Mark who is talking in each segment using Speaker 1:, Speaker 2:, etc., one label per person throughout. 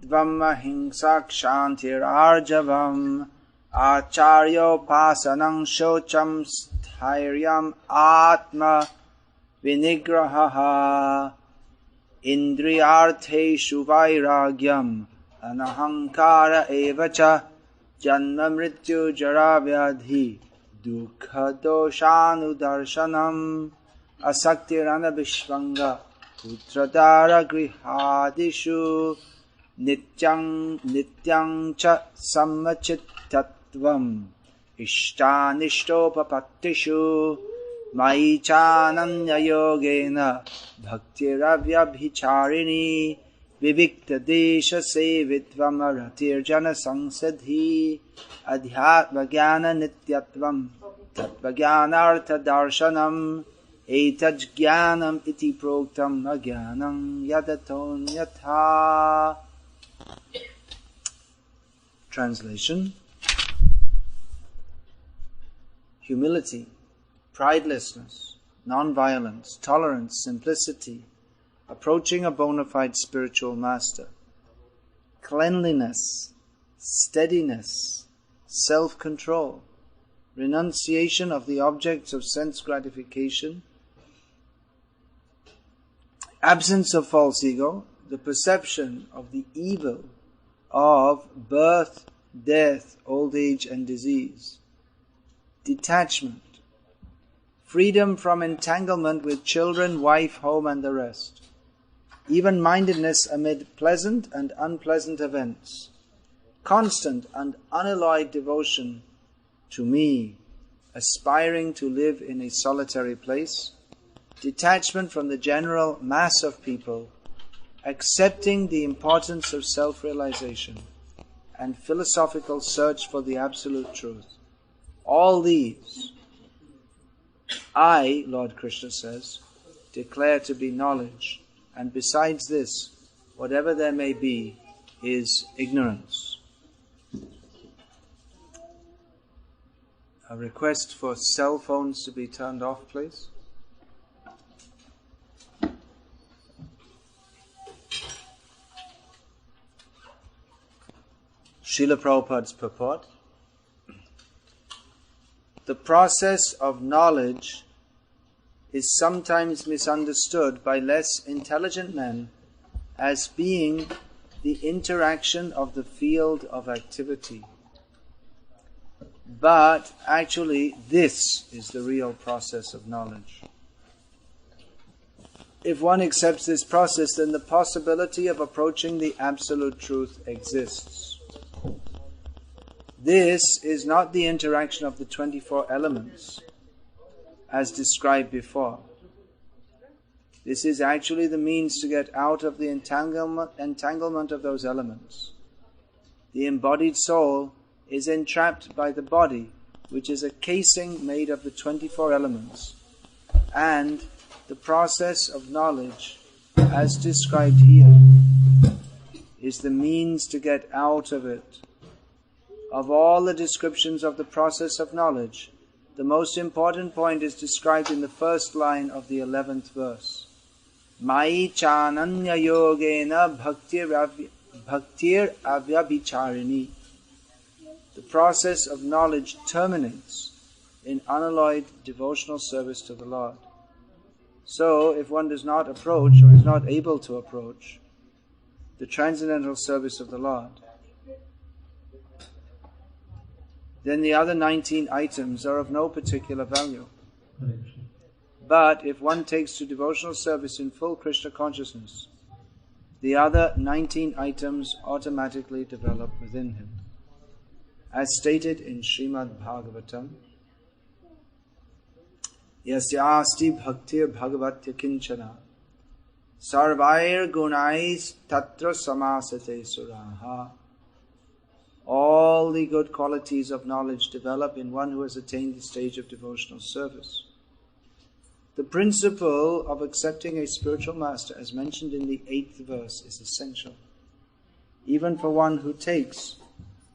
Speaker 1: Dvamahingsak shantirarjavam Acharyopasanam shocham sthairyam atma vinigraha Indriyartheshu vairagyam anahankara evacha janma mrityu jara vyadhi dukkha doshanudarshanam asaktirana vishvanga putradara grihadishu nityang cha samachittatvam ishtanishtopapatishu Mai chananya yogena bhaktiravyabhicharini vivikta desha sevitvam aratir jana sansadhi adhyatma jnana nityatvam tattva jnanartha darshanam etaj jnanam iti proktam ajnanam yadaton yatha. Translation: Humility, pridelessness, non-violence, tolerance, simplicity, approaching a bona fide spiritual master, cleanliness, steadiness, self-control, renunciation of the objects of sense gratification, absence of false ego, the perception of the evil of birth, death, old age and disease, detachment, freedom from entanglement with children, wife, home and the rest, even-mindedness amid pleasant and unpleasant events, constant and unalloyed devotion to me, aspiring to live in a solitary place, detachment from the general mass of people, accepting the importance of self-realization, and philosophical search for the absolute truth. All these I, Lord Krishna says, declare to be knowledge, and besides this, whatever there may be, is ignorance. A request for cell phones to be turned off, please. Srila Prabhupada's purport. The process of knowledge is sometimes misunderstood by less intelligent men as being the interaction of the field of activity. But actually, this is the real process of knowledge. If one accepts this process, then the possibility of approaching the absolute truth exists. This is not the interaction of the 24 elements, as described before. This is actually the means to get out of the entanglement of those elements. The embodied soul is entrapped by the body, which is a casing made of the 24 elements, and the process of knowledge, as described here, is the means to get out of it. Of all the descriptions of the process of knowledge, the most important point is described in the first line of the 11th verse. Mai chananya yogena bhaktir avyabhicharini. The process of knowledge terminates in unalloyed devotional service to the Lord. So, if one does not approach or is not able to approach the transcendental service of the Lord, then the other 19 items are of no particular value. But if one takes to devotional service in full Krishna consciousness, the other 19 items automatically develop within him. As stated in Srimad Bhagavatam, Yasya asti bhaktir bhagavatya kinchana sarvair gunais tatra samasate suraha. All the good qualities of knowledge develop in one who has attained the stage of devotional service. The principle of accepting a spiritual master, as mentioned in the 8th verse, is essential. Even for one who takes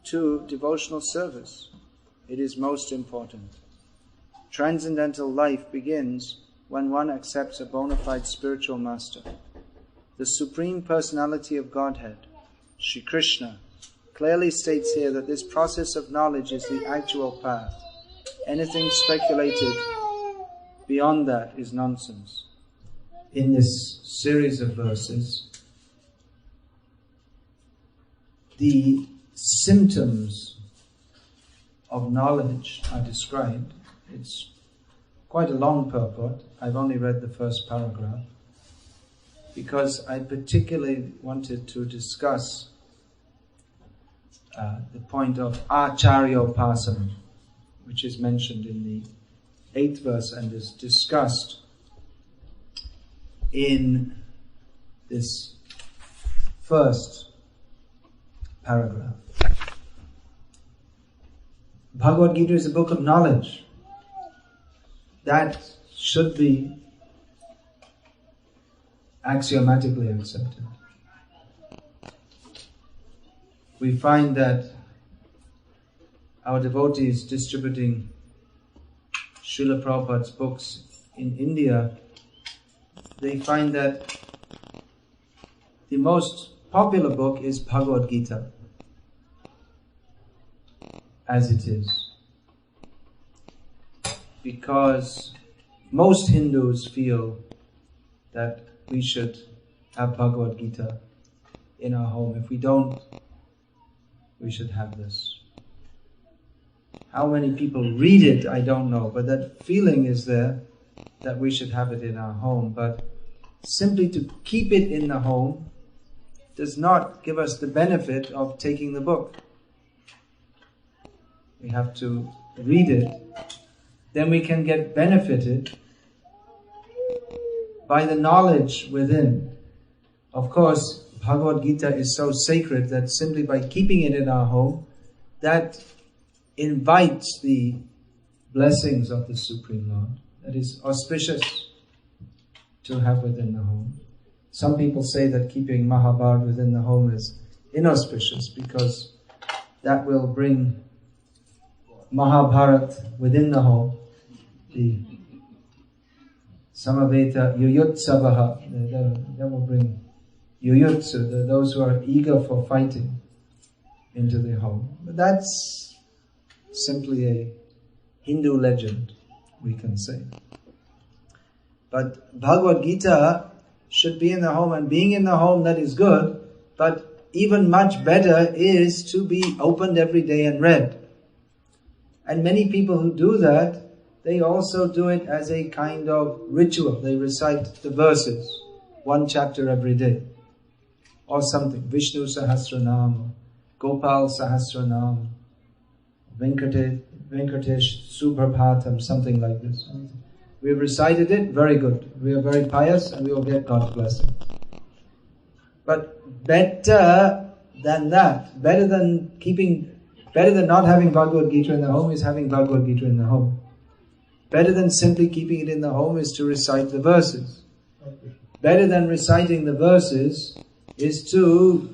Speaker 1: to devotional service, it is most important. Transcendental life begins when one accepts a bona fide spiritual master. The Supreme Personality of Godhead, Shri Krishna, clearly states here that this process of knowledge is the actual path. Anything speculated beyond that is nonsense. In this series of verses, the symptoms of knowledge are described. It's quite a long purport. I've only read the first paragraph because I particularly wanted to discuss the point of Acarya Upasanam, which is mentioned in the 8th verse and is discussed in this first paragraph. Bhagavad Gita is a book of knowledge. That should be axiomatically accepted. We find that our devotees distributing Srila Prabhupada's books in India, they find that the most popular book is Bhagavad Gita, as it is. Because most Hindus feel that we should have Bhagavad Gita in our home. If we don't, we should have this. How many people read it, I don't know, but that feeling is there that we should have it in our home. But simply to keep it in the home does not give us the benefit of taking the book. We have to read it. Then we can get benefited by the knowledge within. Of course, Bhagavad Gita is so sacred that simply by keeping it in our home, that invites the blessings of the Supreme Lord. That is auspicious to have within the home. Some people say that keeping Mahabharata within the home is inauspicious because that will bring Mahabharata within the home, the Samaveta Yuyutsavaha, that will bring Yuyutsu, those who are eager for fighting, into the home. But that's simply a Hindu legend, we can say. But Bhagavad Gita should be in the home, and being in the home, that is good, but even much better is to be opened every day and read. And many people who do that, they also do it as a kind of ritual. They recite the verses, one chapter every day, or something. Vishnu Sahasranam, Gopal Sahasranam, Venkatesh Subhrabhatam, something like this. We've recited it, very good. We are very pious and we will get God's blessing. But better than that, better than not having Bhagavad Gita in the home is having Bhagavad Gita in the home. Better than simply keeping it in the home is to recite the verses. Better than reciting the verses is to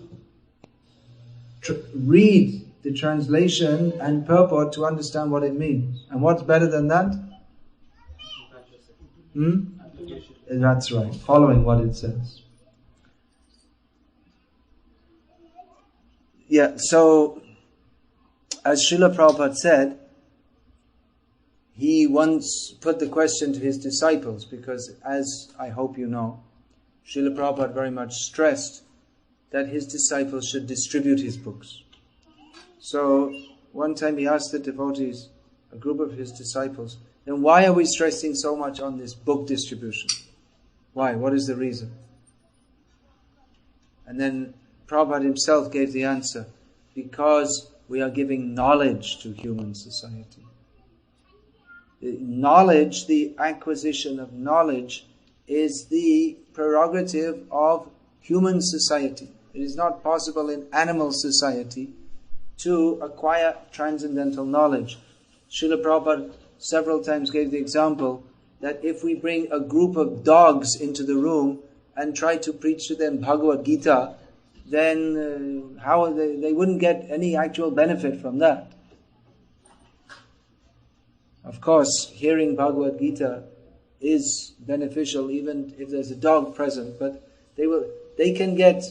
Speaker 1: read the translation and purport to understand what it means. And what's better than that? That's right, following what it says. Yeah, so as Srila Prabhupada said, he once put the question to his disciples, because as I hope you know, Srila Prabhupada very much stressed that his disciples should distribute his books. So one time he asked the devotees, a group of his disciples, then why are we stressing so much on this book distribution? Why? What is the reason? And then Prabhupada himself gave the answer, because we are giving knowledge to human society. Knowledge, the acquisition of knowledge, is the prerogative of human society. It is not possible in animal society to acquire transcendental knowledge. Srila Prabhupada several times gave the example that if we bring a group of dogs into the room and try to preach to them Bhagavad Gita, then they wouldn't get any actual benefit from that. Of course, hearing Bhagavad Gita is beneficial even if there's a dog present, but they can get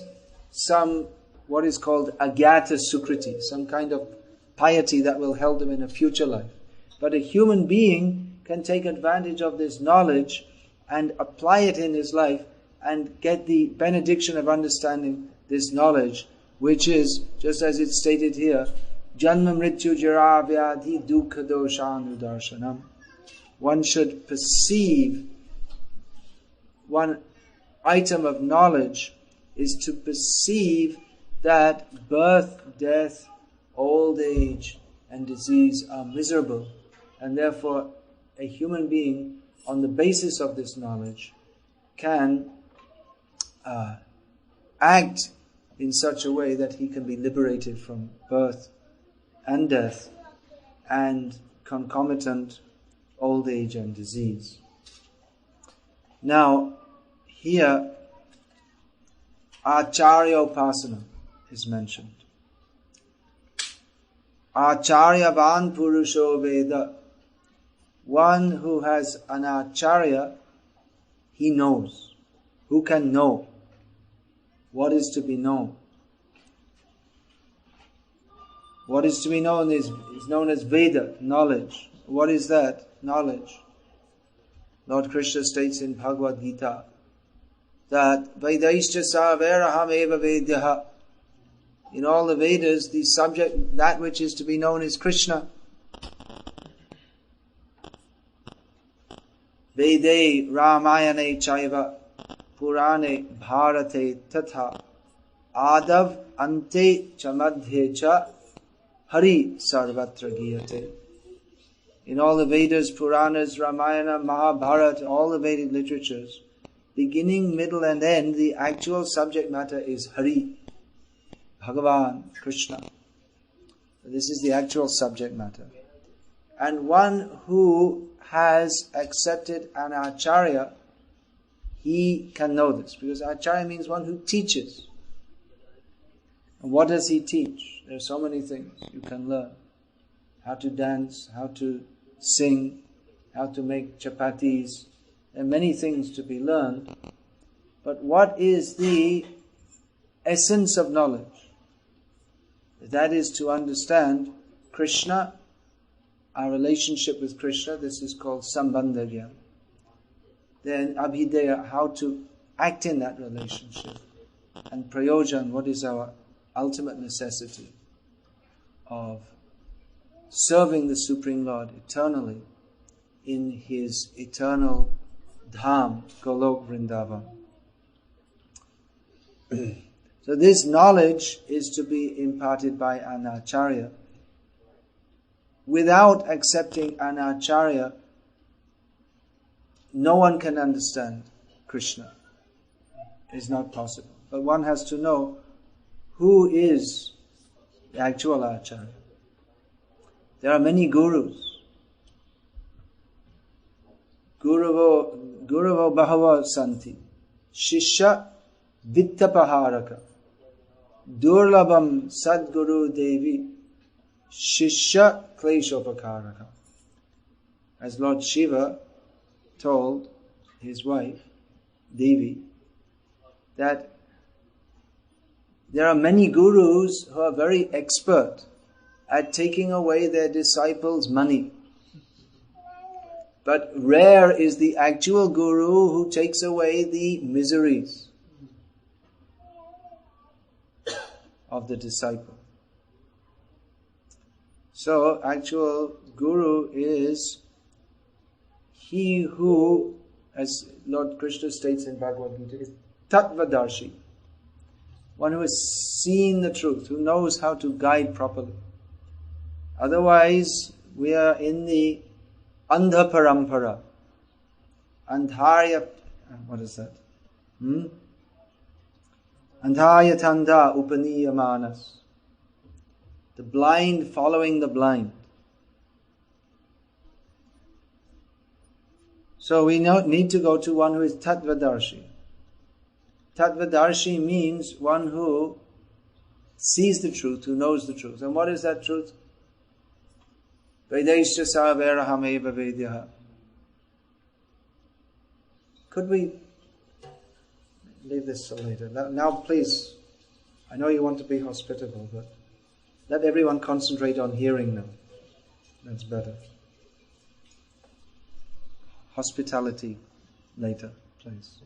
Speaker 1: some what is called agyata sukriti, some kind of piety that will help them in a future life. But a human being can take advantage of this knowledge and apply it in his life and get the benediction of understanding this knowledge, which is, just as it's stated here, Janma Mrityu Jara Vyadhi Dukkha Doshanudarshanam. One should perceive, one item of knowledge is to perceive that birth, death, old age and disease are miserable, and therefore a human being on the basis of this knowledge can act in such a way that he can be liberated from birth and death and concomitant old age and disease. Now, here, Acarya Upasanam is mentioned. Acharyavan Purusho Veda. One who has an Acharya, he knows. Who can know? What is to be known? What is to be known is known as Veda, knowledge. What is that? Knowledge. Lord Krishna states in Bhagavad Gita that Vedaischa Saveraham Eva Vedyaha. In all the Vedas, the subject, that which is to be known is Krishna. Vede Ramayane Chaiva Purane Bharate Tatha Adav Ante Chamadhe Cha Hari Sarvatra Giyate. In all the Vedas, Puranas, Ramayana, Mahabharata, all the Vedic literatures, beginning, middle and end, the actual subject matter is Hari, Bhagavan, Krishna. This is the actual subject matter. And one who has accepted an Acharya, he can know this. Because Acharya means one who teaches. And what does he teach? There are so many things you can learn. How to dance, how to sing, how to make chapatis. There are many things to be learned. But what is the essence of knowledge? That is to understand Krishna, our relationship with Krishna. This is called Sambandha Gyan. Then Abhideya, how to act in that relationship. And Prayojan, what is our ultimate necessity of serving the Supreme Lord eternally in His eternal Dham, Golok Vrindavan. So this knowledge is to be imparted by an Acharya. Without accepting an Acharya, no one can understand Krishna. It's not possible. But one has to know who is the actual Acharya. There are many gurus. Guravo Bahava Santi. Shishya Vittapaharaka. Durlabam Sadguru Devi. Shishya Kleshopakaraka. As Lord Shiva told his wife, Devi, that there are many gurus who are very expert at taking away their disciples' money. But rare is the actual guru who takes away the miseries of the disciple. So, actual guru is he who, as Lord Krishna states in Bhagavad Gita, is Tattvadarshi. One who has seen the truth, who knows how to guide properly. Otherwise, we are in the Andha Parampara. Andharya, what is that? Andhaya Tanda Upaniyamanas. The blind following the blind. So we need to go to one who is Tattvadarshi. Tattvadarshi means one who sees the truth, who knows the truth. And what is that truth? Vedaischa Saverahameva Vedyaha. Could we leave this till later? Now please I know you want to be hospitable, but let everyone concentrate on hearing them. That's better. Hospitality later, please.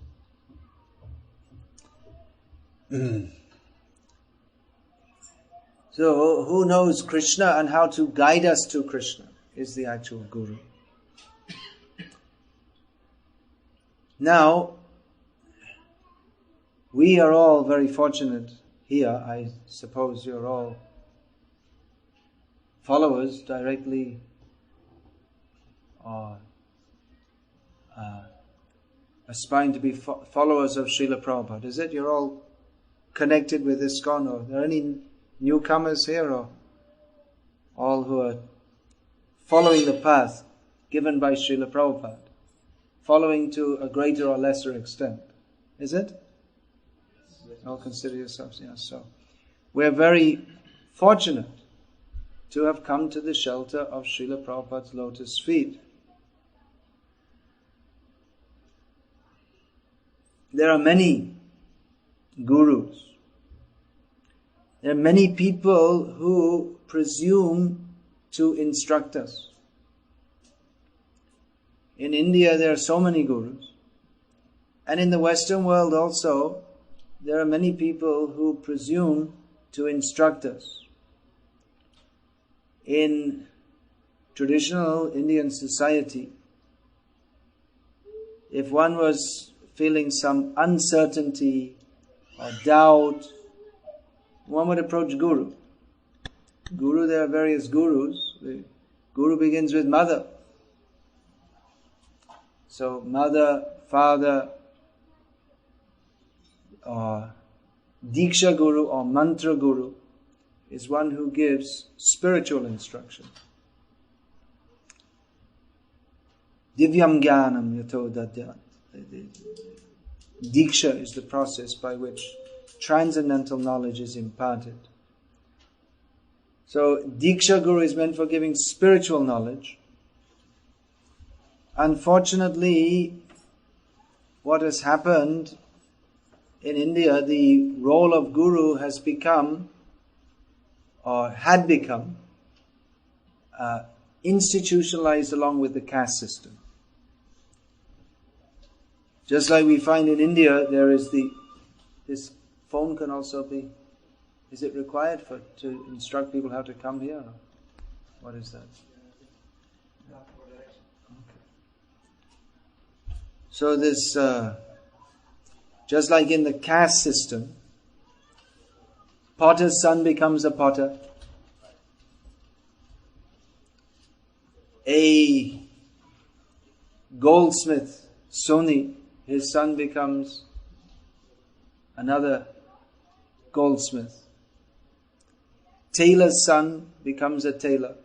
Speaker 1: So, who knows Krishna and how to guide us to Krishna is the actual Guru. Now, we are all very fortunate here. I suppose you're all followers directly or aspiring to be followers of Srila Prabhupada. Is it? You're all connected with ISKCON, or are there any newcomers here, or all who are following the path given by Srila Prabhupada, following to a greater or lesser extent? Is it? All consider yourselves, yes. So, we're very fortunate to have come to the shelter of Srila Prabhupada's lotus feet. There are many gurus. There are many people who presume to instruct us. In India there are so many gurus. And in the Western world also, there are many people who presume to instruct us. In traditional Indian society, if one was feeling some uncertainty or doubt, one would approach Guru. Guru, there are various gurus. The Guru begins with mother. So mother, father, or Diksha Guru or Mantra Guru is one who gives spiritual instruction. Divyam Jnanam Yato Dadyat. Diksha is the process by which transcendental knowledge is imparted. So Diksha Guru is meant for giving spiritual knowledge. Unfortunately, what has happened in India, the role of Guru has become, or had become, institutionalized along with the caste system. Just like we find in India, there is this phone can also be, is it required to instruct people how to come here? What is that? Okay. So this, just like in the caste system, potter's son becomes a potter. A goldsmith, Soni, his son becomes another goldsmith. Tailor's son becomes a tailor.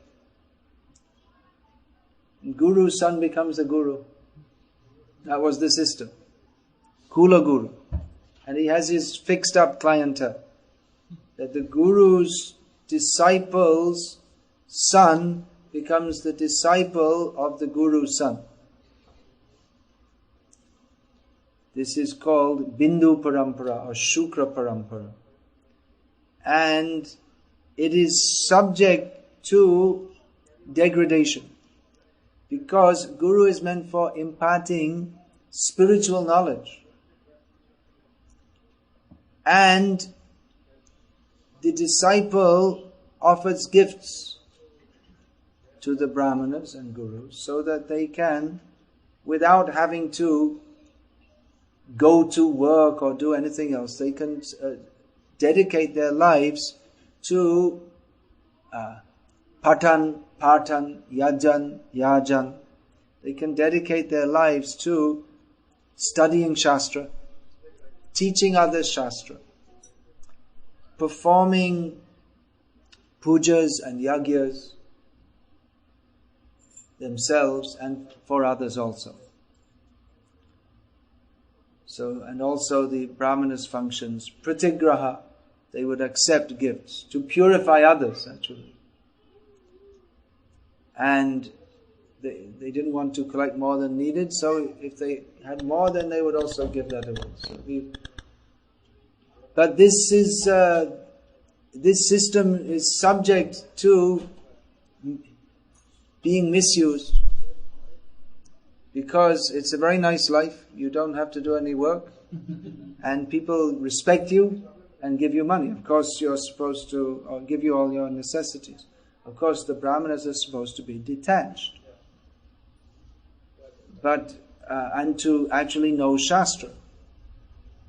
Speaker 1: Guru's son becomes a guru. That was the system. Kula Guru. And he has his fixed up clientele. That the Guru's disciple's son becomes the disciple of the Guru's son. This is called Bindu Parampara or Shukra Parampara. And it is subject to degradation. Because Guru is meant for imparting spiritual knowledge. And the disciple offers gifts to the Brahmanas and Gurus so that they can, without having to go to work or do anything else, they can dedicate their lives to patan, yajan. They can dedicate their lives to studying Shastra, teaching others Shastra, performing pujas and yagyas themselves and for others also. So, and also the Brahmanas' functions, pratigraha, they would accept gifts to purify others actually. And they didn't want to collect more than needed, so if they had more, then they would also give that away. So But this system is subject to being misused, because it's a very nice life. You don't have to do any work, and people respect you and give you money. Of course, you're supposed to give you all your necessities. Of course, the brahmanas are supposed to be detached, but and to actually know Shastra.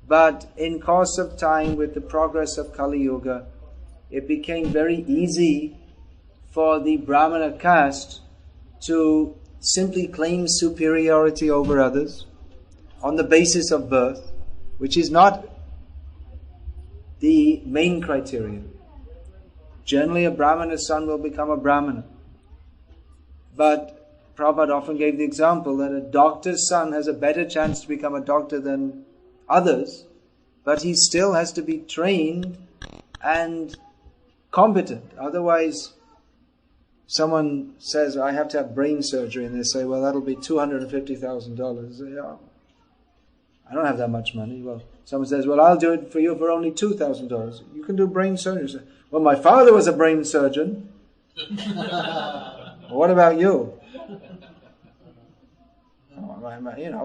Speaker 1: But in course of time, with the progress of Kali Yuga, it became very easy for the Brahmana caste to simply claim superiority over others on the basis of birth, which is not the main criteria. Generally, a Brahmana's son will become a Brahmana. But Prabhupada often gave the example that a doctor's son has a better chance to become a doctor than others, but he still has to be trained and competent. Otherwise, someone says, I have to have brain surgery, and they say, well, that'll be $250,000. I don't have that much money. Well, someone says, well, I'll do it for you for only $2,000. You can do brain surgery. Well, my father was a brain surgeon. What about you?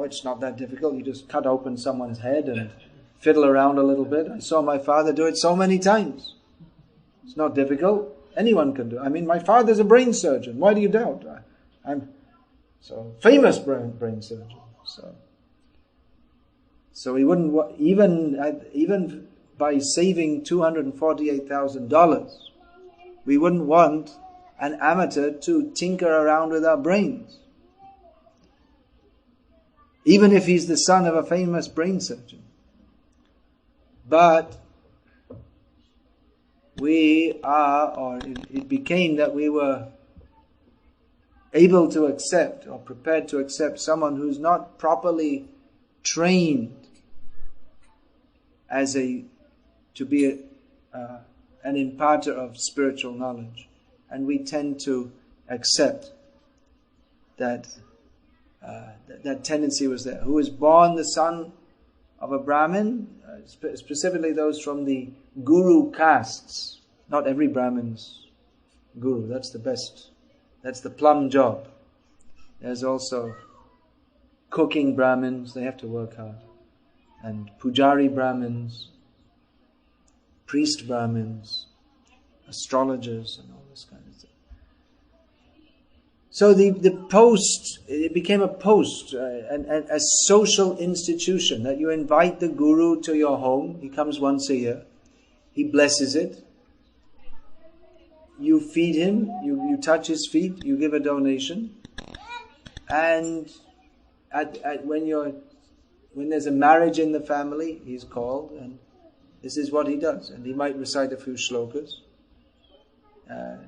Speaker 1: It's not that difficult. You just cut open someone's head and fiddle around a little bit. I saw my father do it so many times. It's not difficult. Anyone can do it. I mean, my father's a brain surgeon. Why do you doubt? I'm so famous brain surgeon. So we wouldn't even by saving $248,000, we wouldn't want an amateur to tinker around with our brains, even if he's the son of a famous brain surgeon. But it became that we were able to accept or prepared to accept someone who's not properly trained to be an imparter of spiritual knowledge, and we tend to accept that that tendency was there. Who was born the son of a Brahmin, specifically those from the guru castes. Not every Brahmin's guru. That's the best. That's the plum job. There's also cooking Brahmins. They have to work hard. And Pujari Brahmins, priest Brahmins, astrologers, and all this kind of thing. So the post, it became a post, a social institution, that you invite the guru to your home. He comes once a year. He blesses it. You feed him, you touch his feet, you give a donation. And when there's a marriage in the family, he's called, and this is what he does. And he might recite a few shlokas.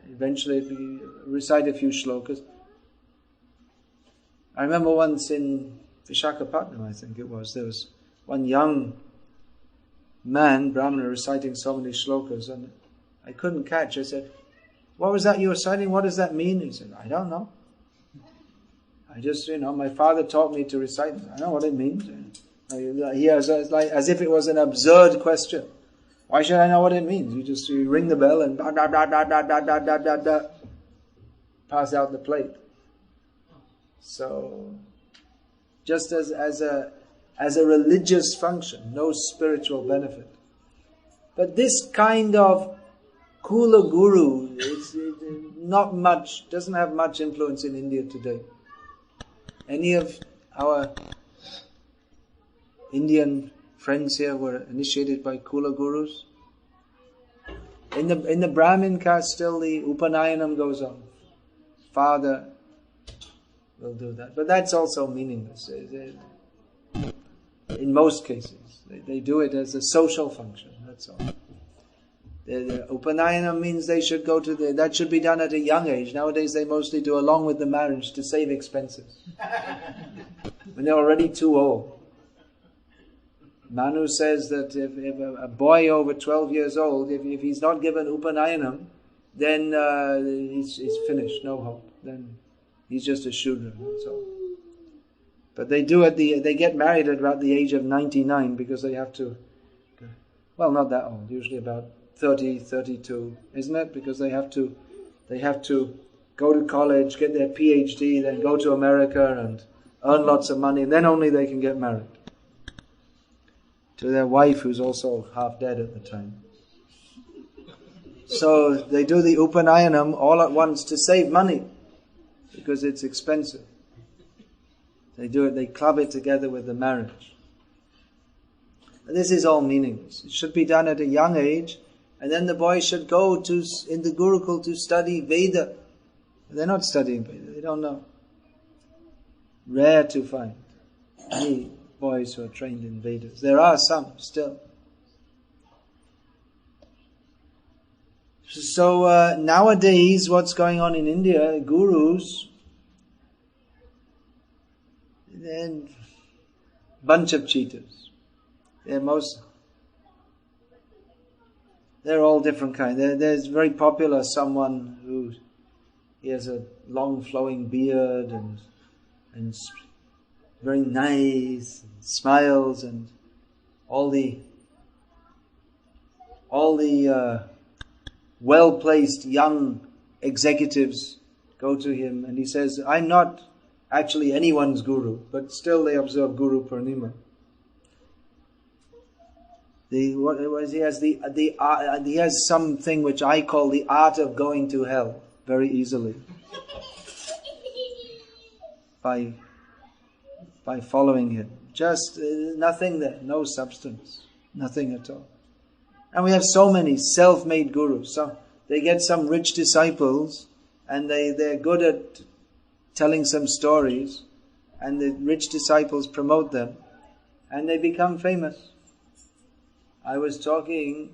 Speaker 1: Eventually he recite a few shlokas. I remember once in Visakhapatnam, I think it was, there was one young man, Brahmana, reciting so many shlokas, and I couldn't catch. I said, what was that you were reciting? What does that mean? He said, I don't know. I just, my father taught me to recite. I know what it means. He has, like, as if it was an absurd question. Why should I know what it means? You ring the bell and pass out the plate. So, just as a religious function, no spiritual benefit. But this kind of Kula Guru doesn't have much influence in India today. Any of our Indian friends here were initiated by Kula Gurus? In the Brahmin caste still the Upanayanam goes on. Father will do that. But that's also meaningless. In most cases. They do it as a social function, that's all. The Upanayanam means they should go that should be done at a young age. Nowadays they mostly do along with the marriage to save expenses. When they're already too old. Manu says that if a boy over 12 years old, if he's not given Upanayanam, then he's finished, no hope. Then he's just a Shudra, that's all. But they get married at about the age of 99 because they have to Well, not that old, usually about 30, 32, isn't it? Because they have to go to college, get their PhD, then go to America and earn lots of money, and then only they can get married to their wife, who's also half dead at the time. So they do the Upanayanam all at once to save money, because it's expensive. They do it, they club it together with the marriage. And this is all meaningless. It should be done at a young age, and then the boy should go in the Gurukul to study Veda. They're not studying Veda, they don't know. Rare to find any boys who are trained in Vedas. There are some still. So nowadays, what's going on in India, gurus, they're a bunch of cheaters. They're all different kinds. There's very popular someone who he has a long flowing beard and very nice, and smiles, and all the well-placed young executives go to him, and he says, I'm not actually anyone's guru, but still they observe Guru Purnima. He has something which I call the art of going to hell very easily by following him. Just nothing there, no substance, nothing at all. And we have so many self-made gurus. So they get some rich disciples, and they're good at telling some stories, and the rich disciples promote them, and they become famous. I was talking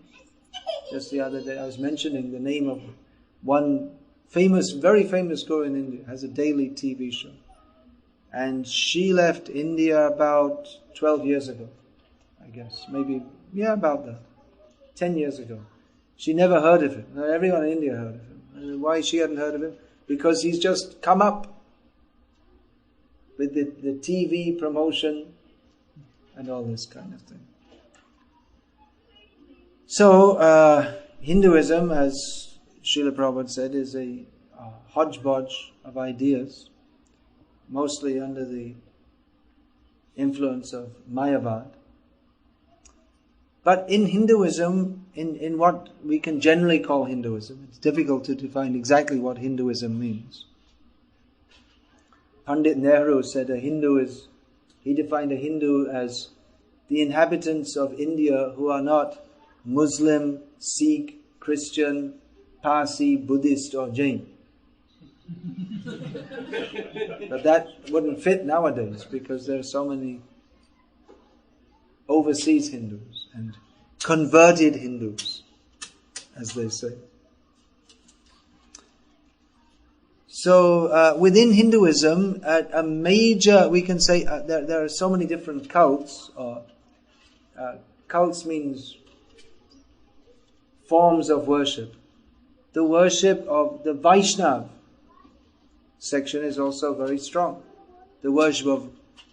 Speaker 1: just the other day, I was mentioning the name of one very famous guru in India, has a daily TV show. And she left India about 12 years ago, I guess. Maybe, about that. 10 years ago. She never heard of him. Everyone in India heard of him. And why she hadn't heard of him? Because he's just come up with the TV promotion and all this kind of thing. So, Hinduism, as Srila Prabhupada said, is a hodgepodge of ideas, mostly under the influence of Mayavad. But in Hinduism, in what we can generally call Hinduism, it's difficult to define exactly what Hinduism means. Pandit Nehru said he defined a Hindu as the inhabitants of India who are not Muslim, Sikh, Christian, Parsi, Buddhist or Jain. But that wouldn't fit nowadays because there are so many overseas Hindus and converted Hindus, as they say. So within Hinduism, a major, we can say, there are so many different cults. Cults means forms of worship. The worship of the Vaishnava section is also very strong. The worship of,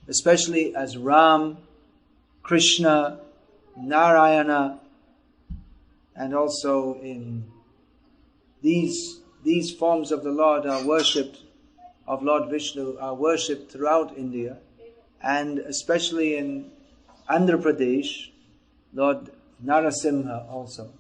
Speaker 1: especially as Ram, Krishna, Narayana, and also in these forms of the Lord are worshipped, of Lord Vishnu, are worshipped throughout India, and especially in Andhra Pradesh, Lord Narasimha also.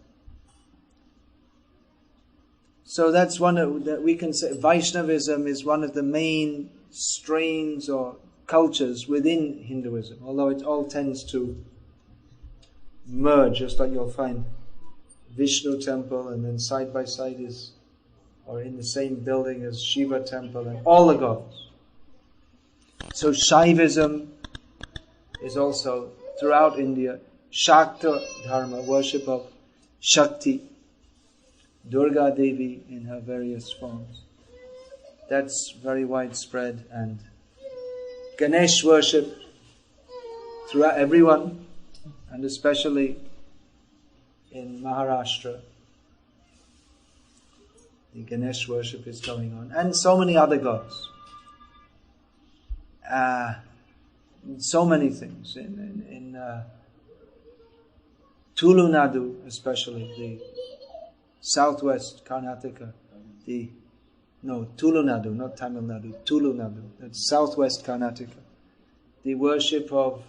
Speaker 1: So that's one that we can say Vaishnavism is one of the main strains or cultures within Hinduism, although it all tends to merge, just like you'll find Vishnu temple and then side by side is, or in the same building as Shiva temple and all the gods. So Shaivism is also throughout India. Shakta Dharma, worship of Shakti, Durga Devi in her various forms. That's very widespread. And Ganesh worship throughout everyone, and especially in Maharashtra. The Ganesh worship is going on. And so many other gods. So many things. In Tulunadu especially, the southwest Karnataka, Tulunadu, not Tamil Nadu, Tulunadu, that's southwest Karnataka. The worship of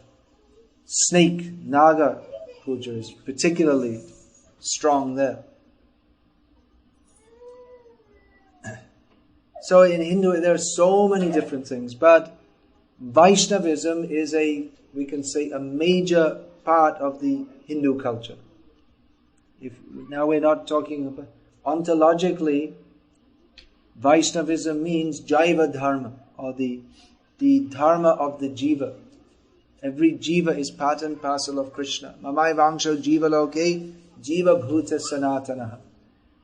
Speaker 1: snake, Naga puja is particularly strong there. So in Hindu there are so many different things, but Vaishnavism is we can say a major part of the Hindu culture. Now we're not talking about, ontologically, Vaishnavism means Jaiva Dharma, or the Dharma of the Jiva. Every Jiva is part and parcel of Krishna. Mamai Vangsho Jiva Loke, Jiva Bhuta Sanatanaha.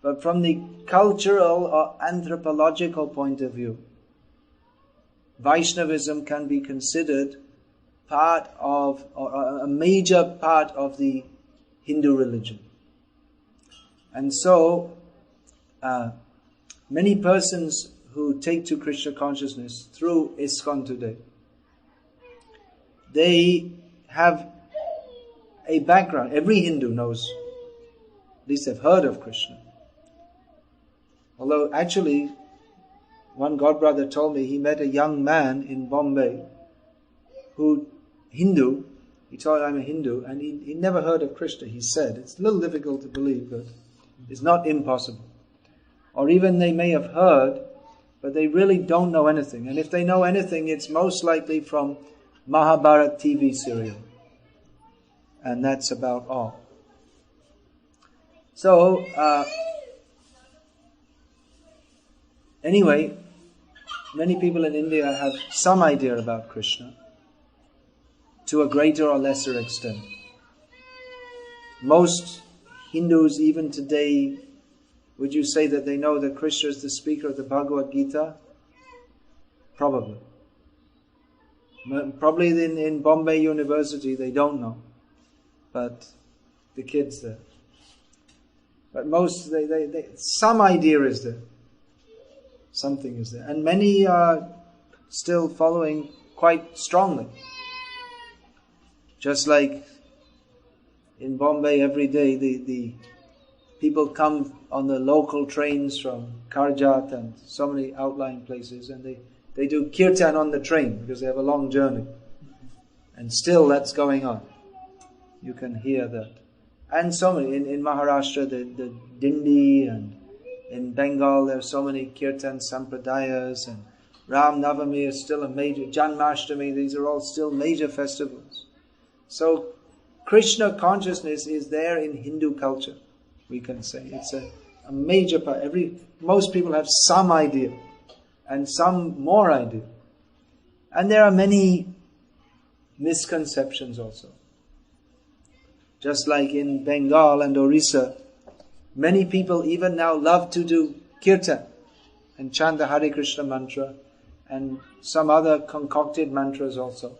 Speaker 1: But from the cultural or anthropological point of view, Vaishnavism can be considered part of, or a major part of the Hindu religion. And so, many persons who take to Krishna consciousness through ISKCON today, they have a background. Every Hindu knows, at least they've heard of Krishna. Although actually, one godbrother told me he met a young man in Bombay Hindu, he told me I'm a Hindu, and he never heard of Krishna, he said. It's a little difficult to believe, but it's not impossible. Or even they may have heard, but they really don't know anything. And if they know anything, it's most likely from Mahabharat TV serial. And that's about all. So, anyway, many people in India have some idea about Krishna, to a greater or lesser extent. Most Hindus, even today, would you say that they know that Krishna is the speaker of the Bhagavad Gita? Probably. Probably in Bombay University they don't know, but the kids there. But most, some idea is there. Something is there. And many are still following quite strongly. Just like in Bombay every day, the people come on the local trains from Karjat and so many outlying places, and they do kirtan on the train because they have a long journey. And still that's going on. You can hear that. And so many, in Maharashtra, the Dindi, and in Bengal there are so many kirtan sampradayas, and Ram Navami is still a major, Janmashtami, these are all still major festivals. So Krishna consciousness is there in Hindu culture, we can say. It's a major part. Most people have some idea, and some more idea. And there are many misconceptions also. Just like in Bengal and Orissa, many people even now love to do kirtan and chant the Hare Krishna mantra and some other concocted mantras also,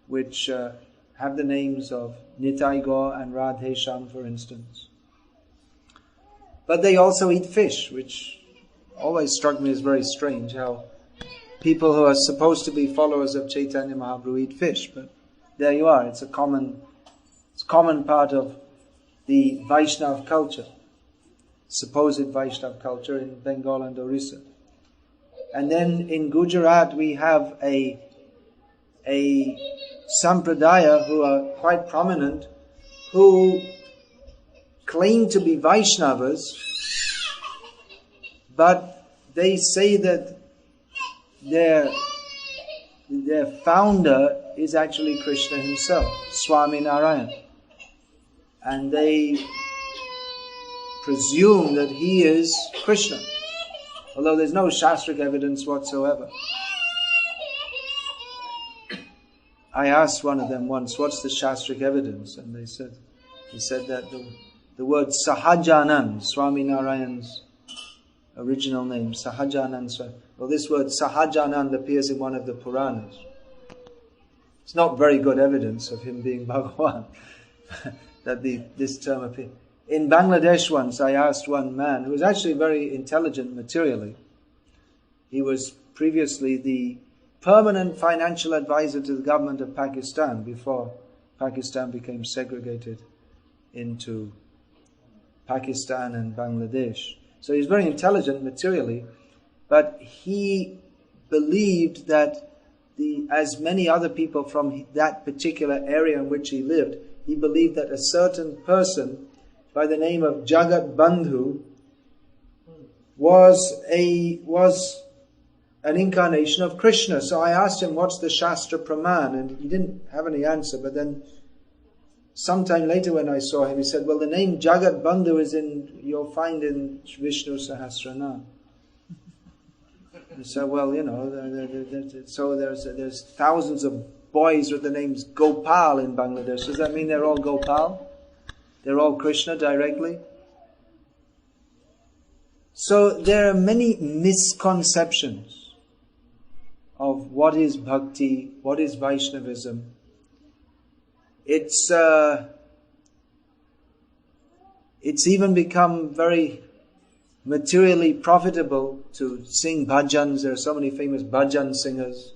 Speaker 1: which have the names of Nitai Gaur and Radhe Shyam, for instance. But they also eat fish, which always struck me as very strange, how people who are supposed to be followers of Chaitanya Mahaprabhu eat fish. But there you are, it's a common part of the Vaishnav culture, supposed Vaishnav culture in Bengal and Orissa. And then in Gujarat we have a sampradaya who are quite prominent, who claim to be Vaishnavas, but they say that their founder is actually Krishna himself, Swami Narayan. And they presume that he is Krishna, although there's no Shastric evidence whatsoever. I asked one of them once, what's the Shastric evidence? And he said that the word Sahajanand, Swami Narayan's original name, Sahajanand, well, this word Sahajanand appears in one of the Puranas. It's not very good evidence of him being Bhagavan, that this term appears. In Bangladesh once, I asked one man who was actually very intelligent materially. He was previously the permanent financial advisor to the government of Pakistan before Pakistan became segregated into Pakistan and Bangladesh. So he's very intelligent materially, but he believed that as many other people from that particular area in which he lived, he believed that a certain person by the name of Jagat Bandhu was an incarnation of Krishna. So I asked him, what's the Shastra Praman? And he didn't have any answer. But then sometime later when I saw him, he said, well, the name Jagat Bandhu you'll find in Vishnu Sahasranam. And so, well, so there's thousands of boys with the names Gopal in Bangladesh. Does that mean they're all Gopal? They're all Krishna directly? So there are many misconceptions of what is bhakti, what is Vaishnavism. It's even become very materially profitable to sing bhajans. There are so many famous bhajan singers.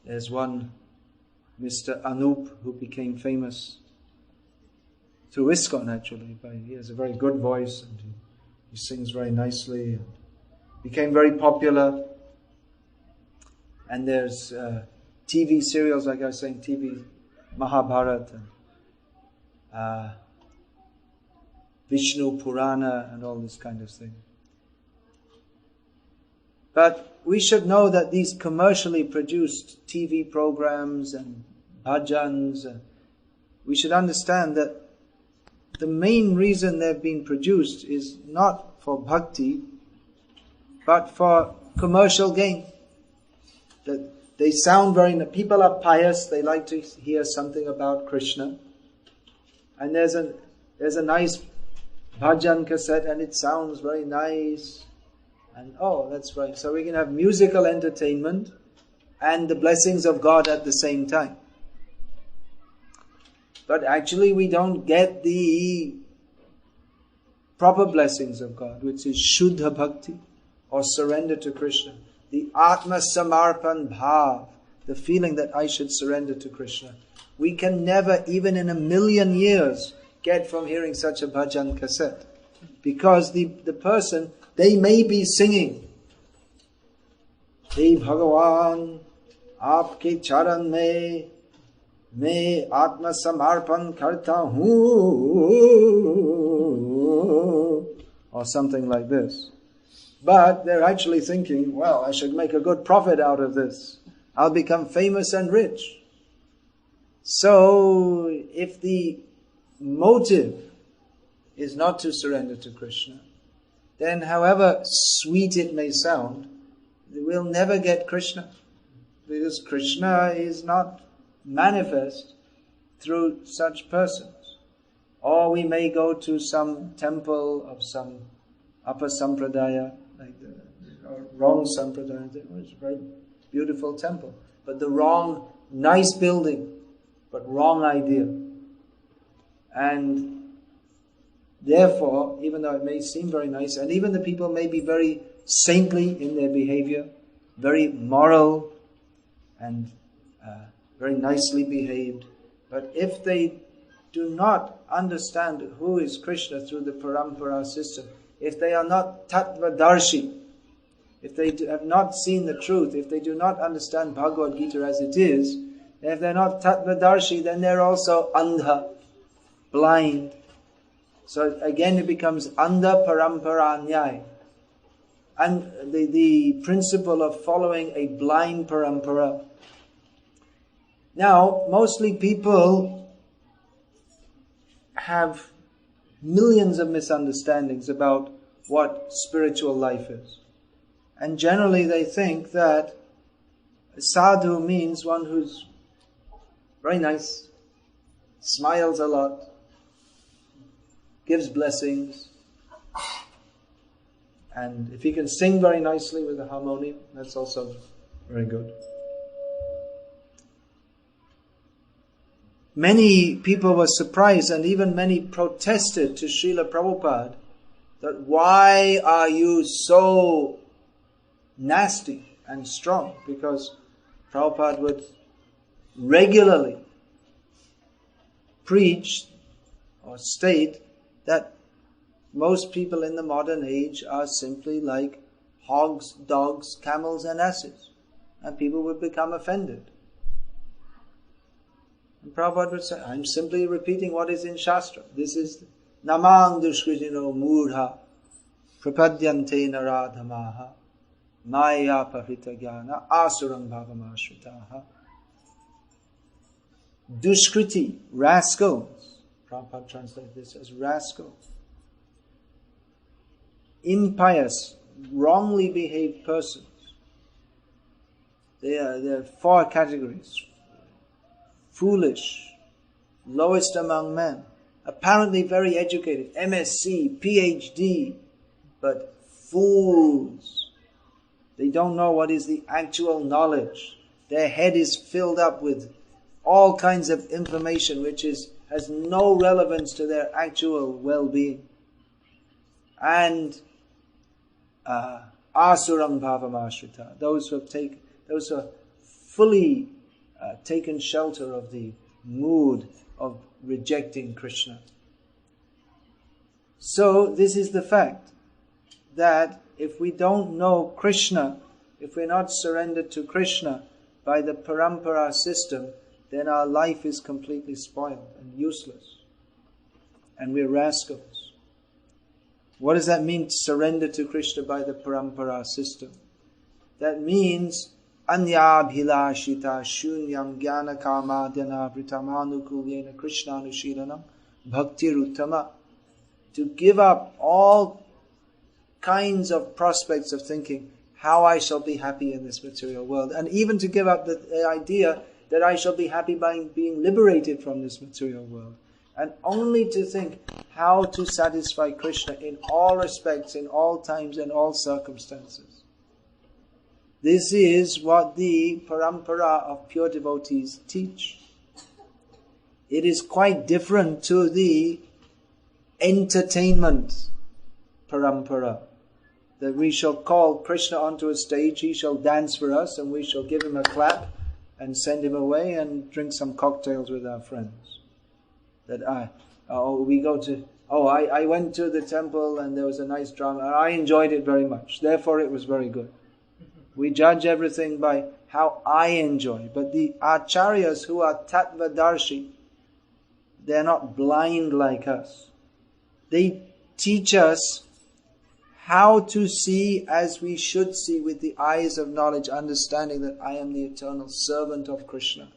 Speaker 1: There's one, Mr. Anup, who became famous through ISKCON actually. He has a very good voice and he sings very nicely and became very popular. And there's TV serials, like I was saying, TV Mahabharata and Vishnu Purana and all this kind of thing. But we should know that these commercially produced TV programs and bhajans, we should understand that the main reason they've been produced is not for bhakti, but for commercial gain. That they sound people are pious, they like to hear something about Krishna. And there's a nice bhajan cassette and it sounds very nice. And that's right. So we can have musical entertainment and the blessings of God at the same time. But actually we don't get the proper blessings of God, which is Shuddha Bhakti or surrender to Krishna. The Atma Samarpan Bhav, the feeling that I should surrender to Krishna. We can never, even in 1,000,000 years, get from hearing such a bhajan cassette. Because the person, they may be singing, Hey Bhagavan, Aapke Charan mein Atma Samarpan Karta Hu, or something like this. But they're actually thinking, well, I should make a good profit out of this. I'll become famous and rich. So, if the motive is not to surrender to Krishna, then however sweet it may sound, we'll never get Krishna. Because Krishna is not manifest through such persons. Or we may go to some temple of some upper sampradaya, like the wrong sampradaya. It's a very beautiful temple, but the wrong, nice building, but wrong idea. And therefore, even though it may seem very nice, and even the people may be very saintly in their behavior, very moral and very nicely behaved, but if they do not understand who is Krishna through the parampara system, if they are not tattvadarshi, if they have not seen the truth, if they do not understand Bhagavad Gita as it is, and if they're not tattvadarshi, then they're also andha, blind. So again it becomes andha parampara nyaya. And the principle of following a blind parampara. Now, mostly people have millions of misunderstandings about what spiritual life is. And generally they think that sadhu means one who's very nice, smiles a lot, gives blessings, and if he can sing very nicely with a harmonium, that's also very good. Many people were surprised and even many protested to Srila Prabhupada that why are you so nasty and strong? Because Prabhupada would regularly preach or state that most people in the modern age are simply like hogs, dogs, camels and asses. And people would become offended. And Prabhupada would say, I'm simply repeating what is in Shastra. This is Namang Dushkritino Murha Prapadyante Naradhamaha Maya Pahita Jnana Asurang Bhavamashritaha. Dushkriti, rascals. Prabhupada translates this as rascals. Impious, wrongly behaved persons. There are four categories. Foolish, lowest among men, apparently very educated, MSc, PhD, but fools. They don't know what is the actual knowledge. Their head is filled up with all kinds of information which has no relevance to their actual well-being. And Asuram Bhavamashrita, those who have fully taken shelter of the mood of rejecting Krishna. So this is the fact that if we don't know Krishna, if we're not surrendered to Krishna by the parampara system, then our life is completely spoiled and useless. And we're rascals. What does that mean, surrender to Krishna by the parampara system? That means Anyabhilashita shunyam jnana kamadhyana vritamanu Krishna anushilanam bhakti ruttama. To give up all kinds of prospects of thinking how I shall be happy in this material world, and even to give up the idea that I shall be happy by being liberated from this material world, and only to think how to satisfy Krishna in all respects, in all times and all circumstances. This is what the parampara of pure devotees teach. It is quite different to the entertainment parampara, that we shall call Krishna onto a stage, he shall dance for us, and we shall give him a clap and send him away and drink some cocktails with our friends. I went to the temple and there was a nice drama and I enjoyed it very much, therefore it was very good. We judge everything by how I enjoy. But the acharyas who are tattvadarshi, they're not blind like us. They teach us how to see as we should see with the eyes of knowledge, understanding that I am the eternal servant of Krishna.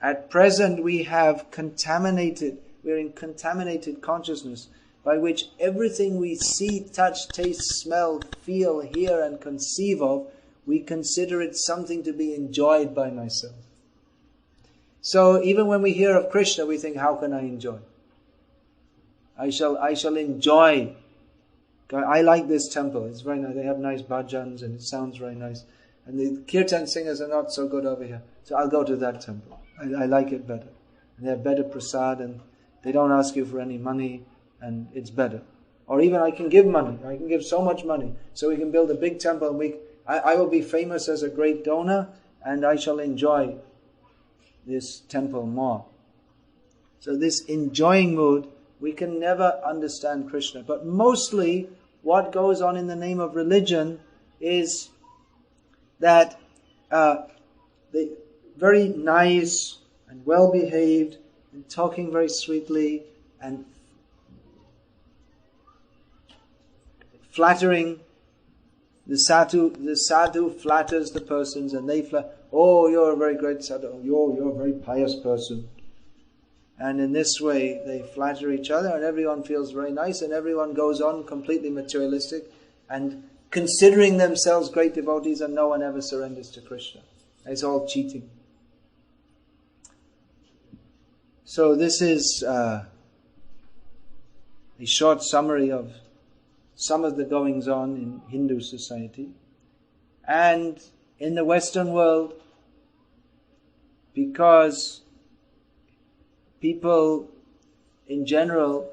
Speaker 1: At present we're in contaminated consciousness, by which everything we see, touch, taste, smell, feel, hear and conceive of, we consider it something to be enjoyed by myself. So even when we hear of Krishna, we think, how can I enjoy? I shall enjoy. I like this temple, it's very nice, they have nice bhajans and it sounds very nice. And the kirtan singers are not so good over here, so I'll go to that temple. I like it better. And they have better prasad and they don't ask you for any money, and it's better. Or even I can give money. I can give so much money. So we can build a big temple and I will be famous as a great donor and I shall enjoy this temple more. So this enjoying mood, we can never understand Krishna. But mostly what goes on in the name of religion is that they very nice and well behaved and talking very sweetly and flattering. The sadhu flatters the persons and they oh, you're a very great sadhu, you're a very pious person. And in this way they flatter each other and everyone feels very nice and everyone goes on completely materialistic and considering themselves great devotees, and no one ever surrenders to Krishna. It's all cheating. So this is a short summary of some of the goings on in Hindu society. And in the Western world, because people in general,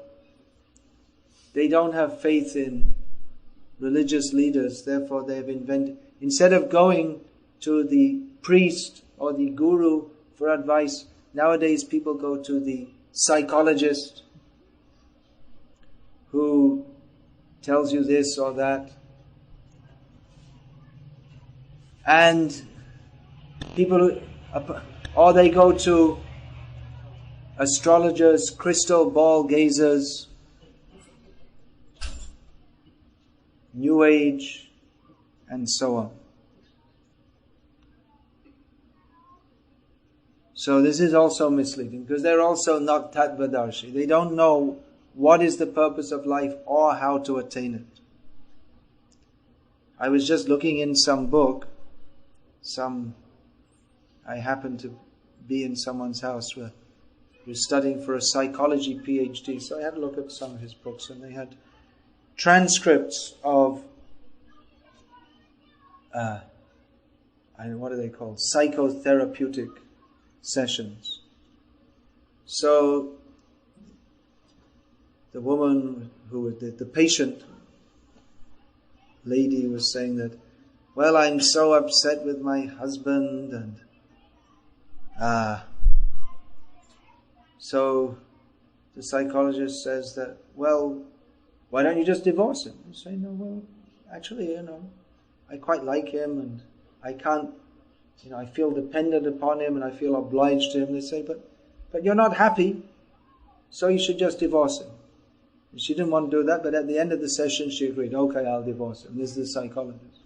Speaker 1: they don't have faith in religious leaders, therefore they have invented, instead of going to the priest or the guru for advice, Nowadays people go to the psychologist who tells you this or that. And people, or they go to astrologers, crystal ball gazers, New Age, and so on. So this is also misleading, because they're also not tattvadarshi. They don't know what is the purpose of life or how to attain it. I was just looking in some book, I happened to be in someone's house where he was studying for a psychology PhD, so I had a look at some of his books, and they had transcripts of what are they called? Psychotherapeutic sessions. So the woman the patient lady was saying that, well, I'm so upset with my husband, and so the psychologist says that, well, why don't you just divorce him? You say, no, well, actually, I quite like him, and I can't, I feel dependent upon him, and I feel obliged to him. They say, but you're not happy, so you should just divorce him. And she didn't want to do that, but at the end of the session, she agreed, okay, I'll divorce him. This is the psychologist.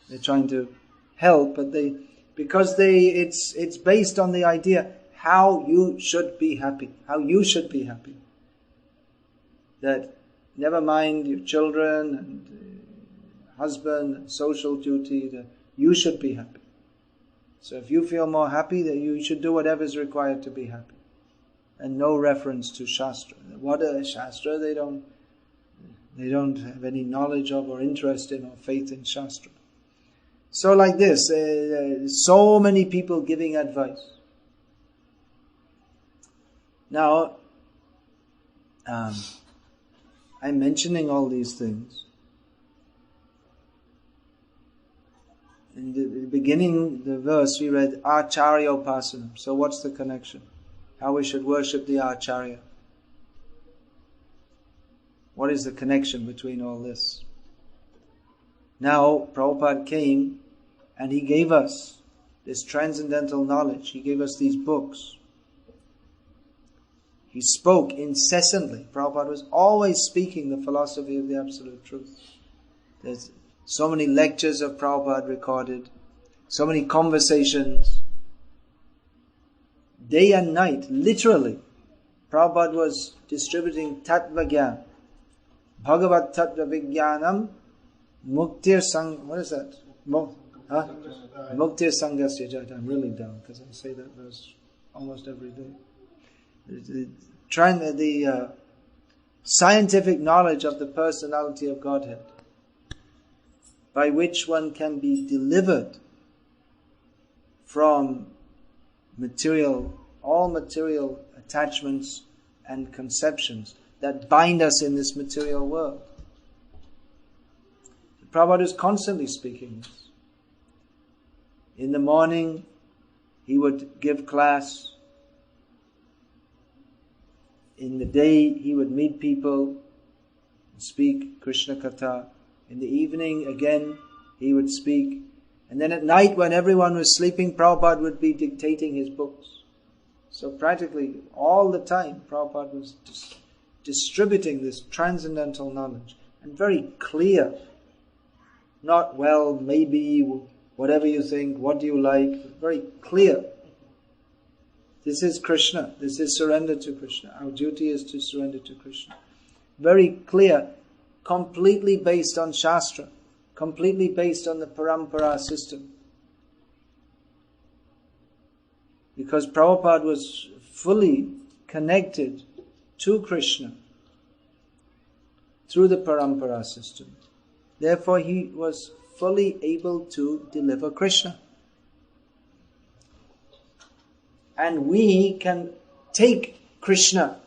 Speaker 1: They're trying to help, but it's based on the idea how you should be happy, That never mind your children and husband and social duty, that you should be happy. So if you feel more happy, that you should do whatever is required to be happy. And no reference to Shastra. What a Shastra, they don't have any knowledge of or interest in or faith in Shastra. So like this, so many people giving advice. Now, I'm mentioning all these things. In the beginning, the verse we read, Acarya Upasanam. So what's the connection? How we should worship the Acarya. What is the connection between all this? Now, Prabhupada came and he gave us this transcendental knowledge. He gave us these books. He spoke incessantly. Prabhupada was always speaking the philosophy of the Absolute Truth. There's so many lectures of Prabhupada recorded, so many conversations. Day and night, literally, Prabhupada was distributing Tattva Gyan. Bhagavat Tattva Vijnanam Muktir Sang... What is that? Muktir Sangasya Jata. I'm really dumb because I say that verse almost every day. The scientific knowledge of the personality of Godhead, by which one can be delivered from all material attachments and conceptions that bind us in this material world. Prabhupada is constantly speaking this. In the morning, he would give class. In the day, he would meet people, speak Krishna Katha. In the evening, again, he would speak. And then at night, when everyone was sleeping, Prabhupada would be dictating his books. So practically all the time, Prabhupada was distributing this transcendental knowledge. And very clear. Not, well, maybe, whatever you think, what do you like. Very clear. This is Krishna. This is surrender to Krishna. Our duty is to surrender to Krishna. Very clear. Completely based on Shastra. Completely based on the Parampara system. Because Prabhupada was fully connected to Krishna through the Parampara system. Therefore he was fully able to deliver Krishna. And we can take Krishna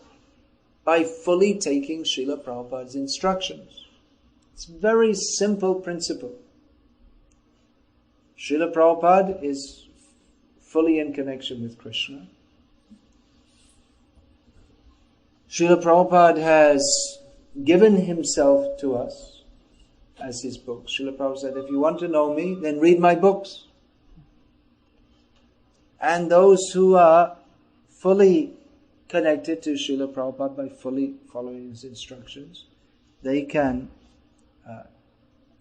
Speaker 1: by fully taking Srila Prabhupada's instructions. It's a very simple principle. Srila Prabhupada is fully in connection with Krishna. Srila Prabhupada has given himself to us as his book. Srila Prabhupada said, if you want to know me, then read my books. And those who are fully connected to Srila Prabhupada by fully following his instructions, they can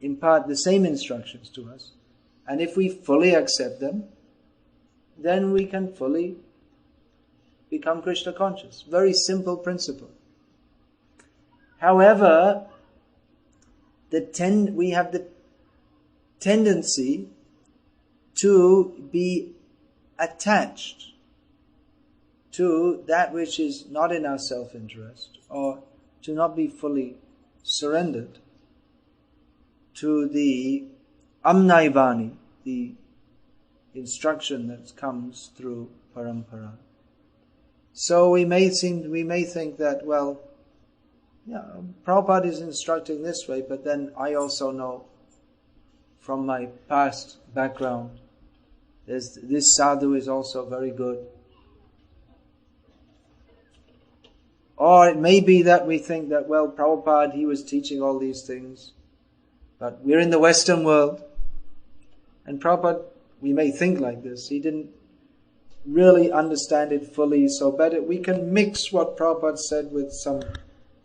Speaker 1: impart the same instructions to us. And if we fully accept them, then we can fully become Krishna conscious. Very simple principle. However, we have the tendency to be attached to that which is not in our self-interest, or to not be fully surrendered to the Amnaivani, the instruction that comes through parampara. So we may think that, well, yeah, Prabhupada is instructing this way, but then I also know from my past background, this sadhu is also very good. Or it may be that we think that, well, Prabhupada, he was teaching all these things, but we're in the Western world, and Prabhupada, we may think like this, he didn't really understand it fully, so better we can mix what Prabhupada said with some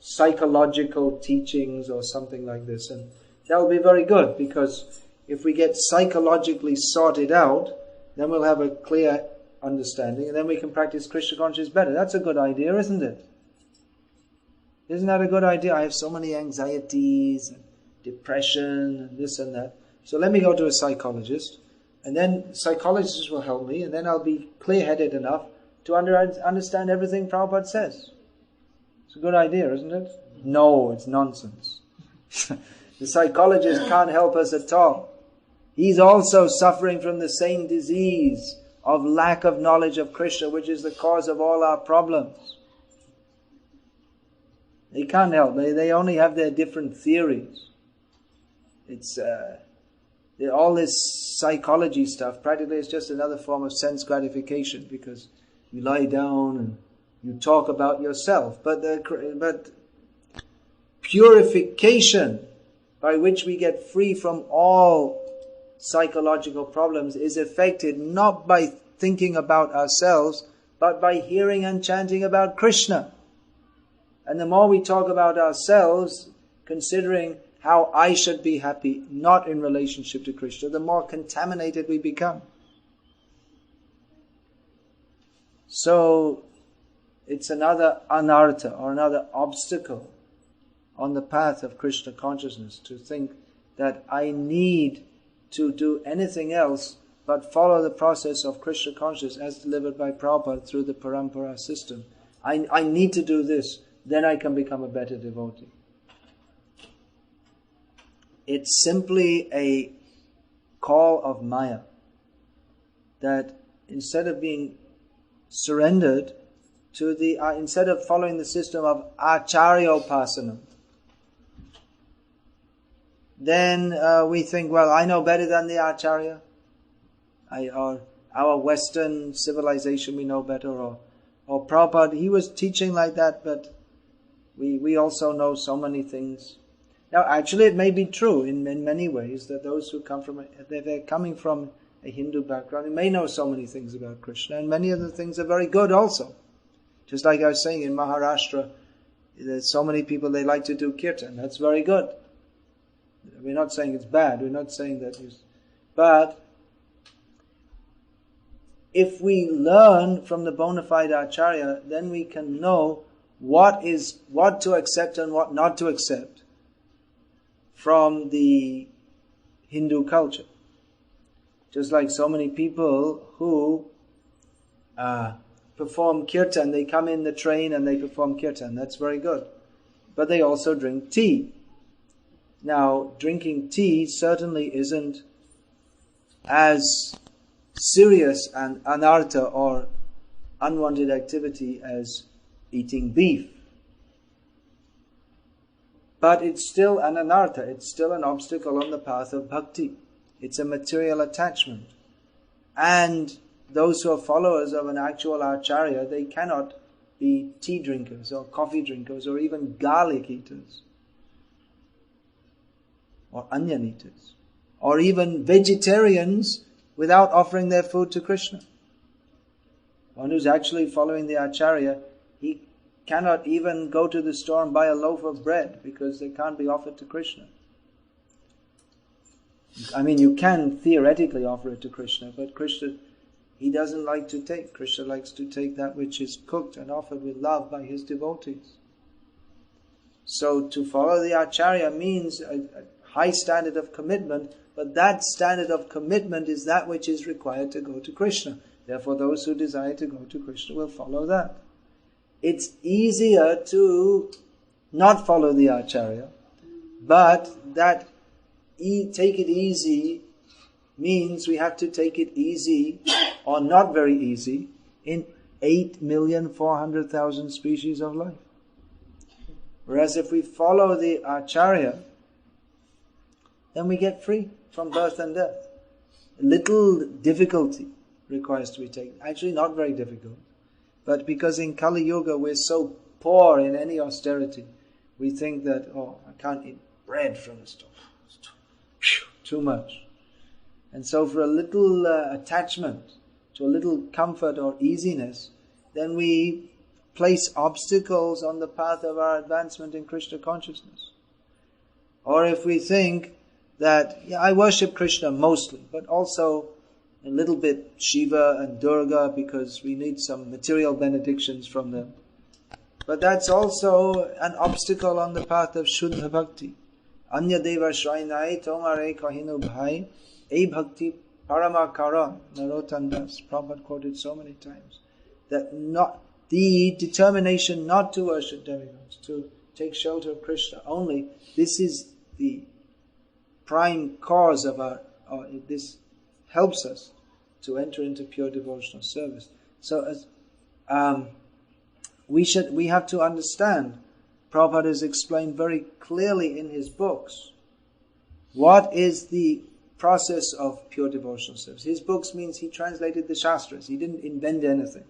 Speaker 1: psychological teachings or something like this, and that will be very good, because if we get psychologically sorted out, then we'll have a clear understanding, and then we can practice Krishna consciousness better. That's a good idea, isn't it? Isn't that a good idea? I have so many anxieties and depression and this and that. So let me go to a psychologist, and then psychologists will help me, and then I'll be clear-headed enough to understand everything Prabhupada says. It's a good idea, isn't it? No, it's nonsense. The psychologist can't help us at all. He's also suffering from the same disease of lack of knowledge of Krishna, which is the cause of all our problems. They can't help. They only have their different theories. It's all this psychology stuff. Practically, it's just another form of sense gratification, because you lie down and you talk about yourself. But purification, by which we get free from all psychological problems, is effected not by thinking about ourselves, but by hearing and chanting about Krishna. And the more we talk about ourselves, considering how I should be happy, not in relationship to Krishna, the more contaminated we become. So, it's another anartha, or another obstacle on the path of Krishna consciousness, to think that I need to do anything else but follow the process of Krishna consciousness as delivered by Prabhupada through the parampara system. I need to do this, then I can become a better devotee. It's simply a call of Maya, that instead of being surrendered to instead of following the system of Acarya Upasanam, then we think, well, I know better than the Acharya, or our Western civilization, we know better, or Prabhupada, he was teaching like that, but we also know so many things. Now, actually, it may be true in many ways that those who come from, they're coming from a Hindu background, they may know so many things about Krishna, and many of the things are very good also. Just like I was saying, in Maharashtra, there's so many people, they like to do kirtan. That's very good. We're not saying it's bad. We're not saying that but if we learn from the bona fide Acharya, then we can know what to accept and what not to accept from the Hindu culture. Just like so many people who perform kirtan, they come in the train and they perform kirtan. That's very good. But they also drink tea. Now, drinking tea certainly isn't as serious an anartha or unwanted activity as eating beef. But it's still an anartha, it's still an obstacle on the path of bhakti. It's a material attachment. And those who are followers of an actual acharya, they cannot be tea drinkers or coffee drinkers or even garlic eaters or onion eaters or even vegetarians without offering their food to Krishna. One who's actually following the Acharya, he cannot even go to the store and buy a loaf of bread because they can't be offered to Krishna. I mean, you can theoretically offer it to Krishna, but Krishna, he doesn't like to take. Krishna likes to take that which is cooked and offered with love by his devotees. So to follow the Acharya means a high standard of commitment, but that standard of commitment is that which is required to go to Krishna. Therefore, those who desire to go to Krishna will follow that. It's easier to not follow the Acharya, but that take it easy means we have to take it easy, or not very easy, in 8,400,000 species of life. Whereas if we follow the Acharya, then we get free from birth and death. Little difficulty requires to be taken. Actually not very difficult. But because in Kali Yuga we're so poor in any austerity, we think that, I can't eat bread from the stove. It's too much. And so for a little attachment, to a little comfort or easiness, then we place obstacles on the path of our advancement in Krishna consciousness. Or if we think that, I worship Krishna mostly, but also a little bit Shiva and Durga because we need some material benedictions from them. But that's also an obstacle on the path of Shuddha Bhakti. Anya Deva Shrainai Tomare Kahinu Bhai E Bhakti Paramakara Narottam Das. Prabhupada quoted so many times that not the determination not to worship demigods, to take shelter of Krishna only, this is the prime cause of this helps us to enter into pure devotional service. So we have to understand, Prabhupada has explained very clearly in his books, what is the process of pure devotional service. His books means he translated the Shastras. He didn't invent anything.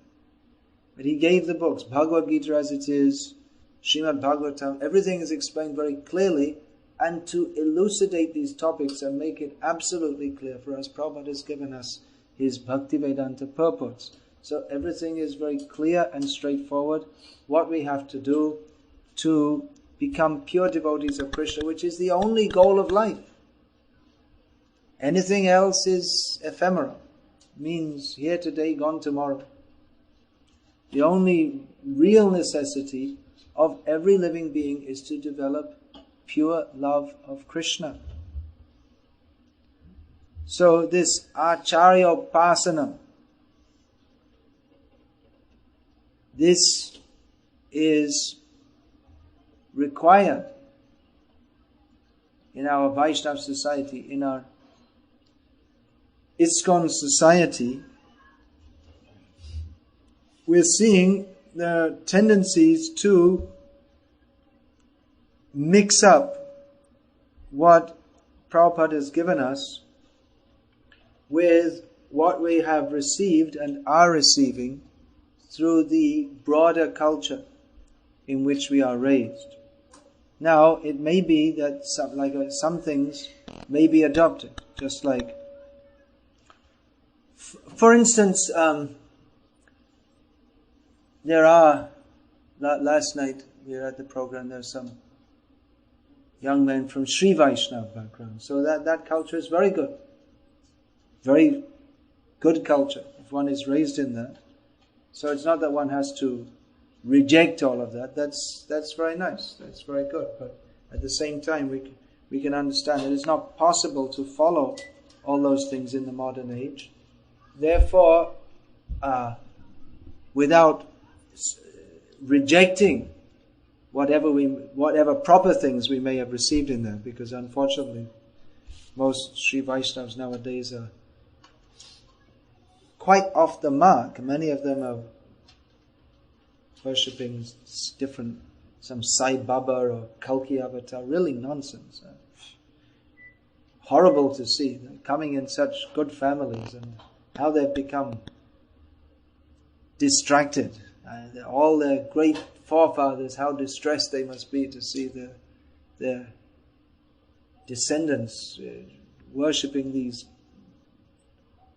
Speaker 1: But he gave the books, Bhagavad Gita as it is, Srimad Bhagavatam, everything is explained very clearly, and to elucidate these topics and make it absolutely clear for us, Prabhupada has given us his Bhaktivedanta purports. So everything is very clear and straightforward. What we have to do to become pure devotees of Krishna, which is the only goal of life. Anything else is ephemeral. Means here today, gone tomorrow. The only real necessity of every living being is to develop pure love of Krishna. So this Acharya Upasanam, this is required in our Vaishnava society, in our ISKCON society. We're seeing the tendencies to mix up what Prabhupada has given us with what we have received and are receiving through the broader culture in which we are raised. Now, it may be that some things may be adopted, just like, for instance, there are, last night we were at the program, there's some young men from Sri Vaishnava background. So that culture is very good. Very good culture, if one is raised in that. So it's not that one has to reject all of that. That's very nice. That's very good. But at the same time, we can understand that it's not possible to follow all those things in the modern age. Therefore, without rejecting whatever proper things we may have received in there, because unfortunately, most Sri Vaishnavas nowadays are quite off the mark. Many of them are worshipping some Sai Baba or Kalki avatar, really nonsense. Horrible to see. They're coming in such good families and how they've become distracted All their great forefathers, how distressed they must be to see their descendants worshipping these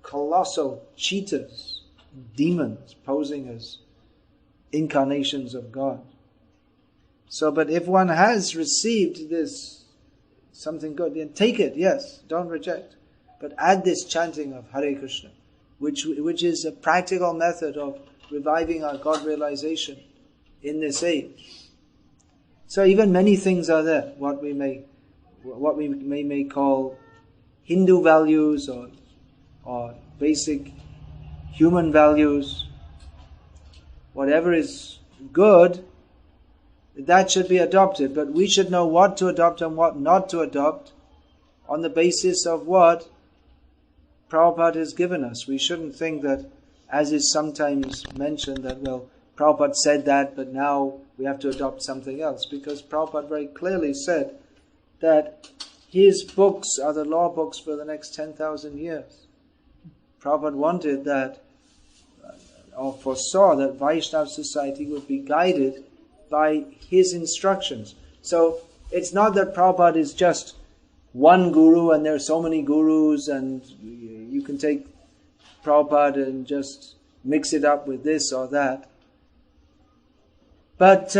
Speaker 1: colossal cheetahs, demons posing as incarnations of God. So, but if one has received this, something good, then take it, yes, don't reject. But add this chanting of Hare Krishna, which is a practical method of reviving our God realization in this age. So even many things are there, what we may call Hindu values or basic human values. Whatever is good, that should be adopted, but we should know what to adopt and what not to adopt on the basis of what Prabhupada has given us. We shouldn't think that, as is sometimes mentioned, that, well, Prabhupada said that, but now we have to adopt something else, because Prabhupada very clearly said that his books are the law books for the next 10,000 years. Prabhupada wanted that, or foresaw that Vaishnava society would be guided by his instructions. So it's not that Prabhupada is just one guru and there are so many gurus and you can take Prabhupada and just mix it up with this or that. But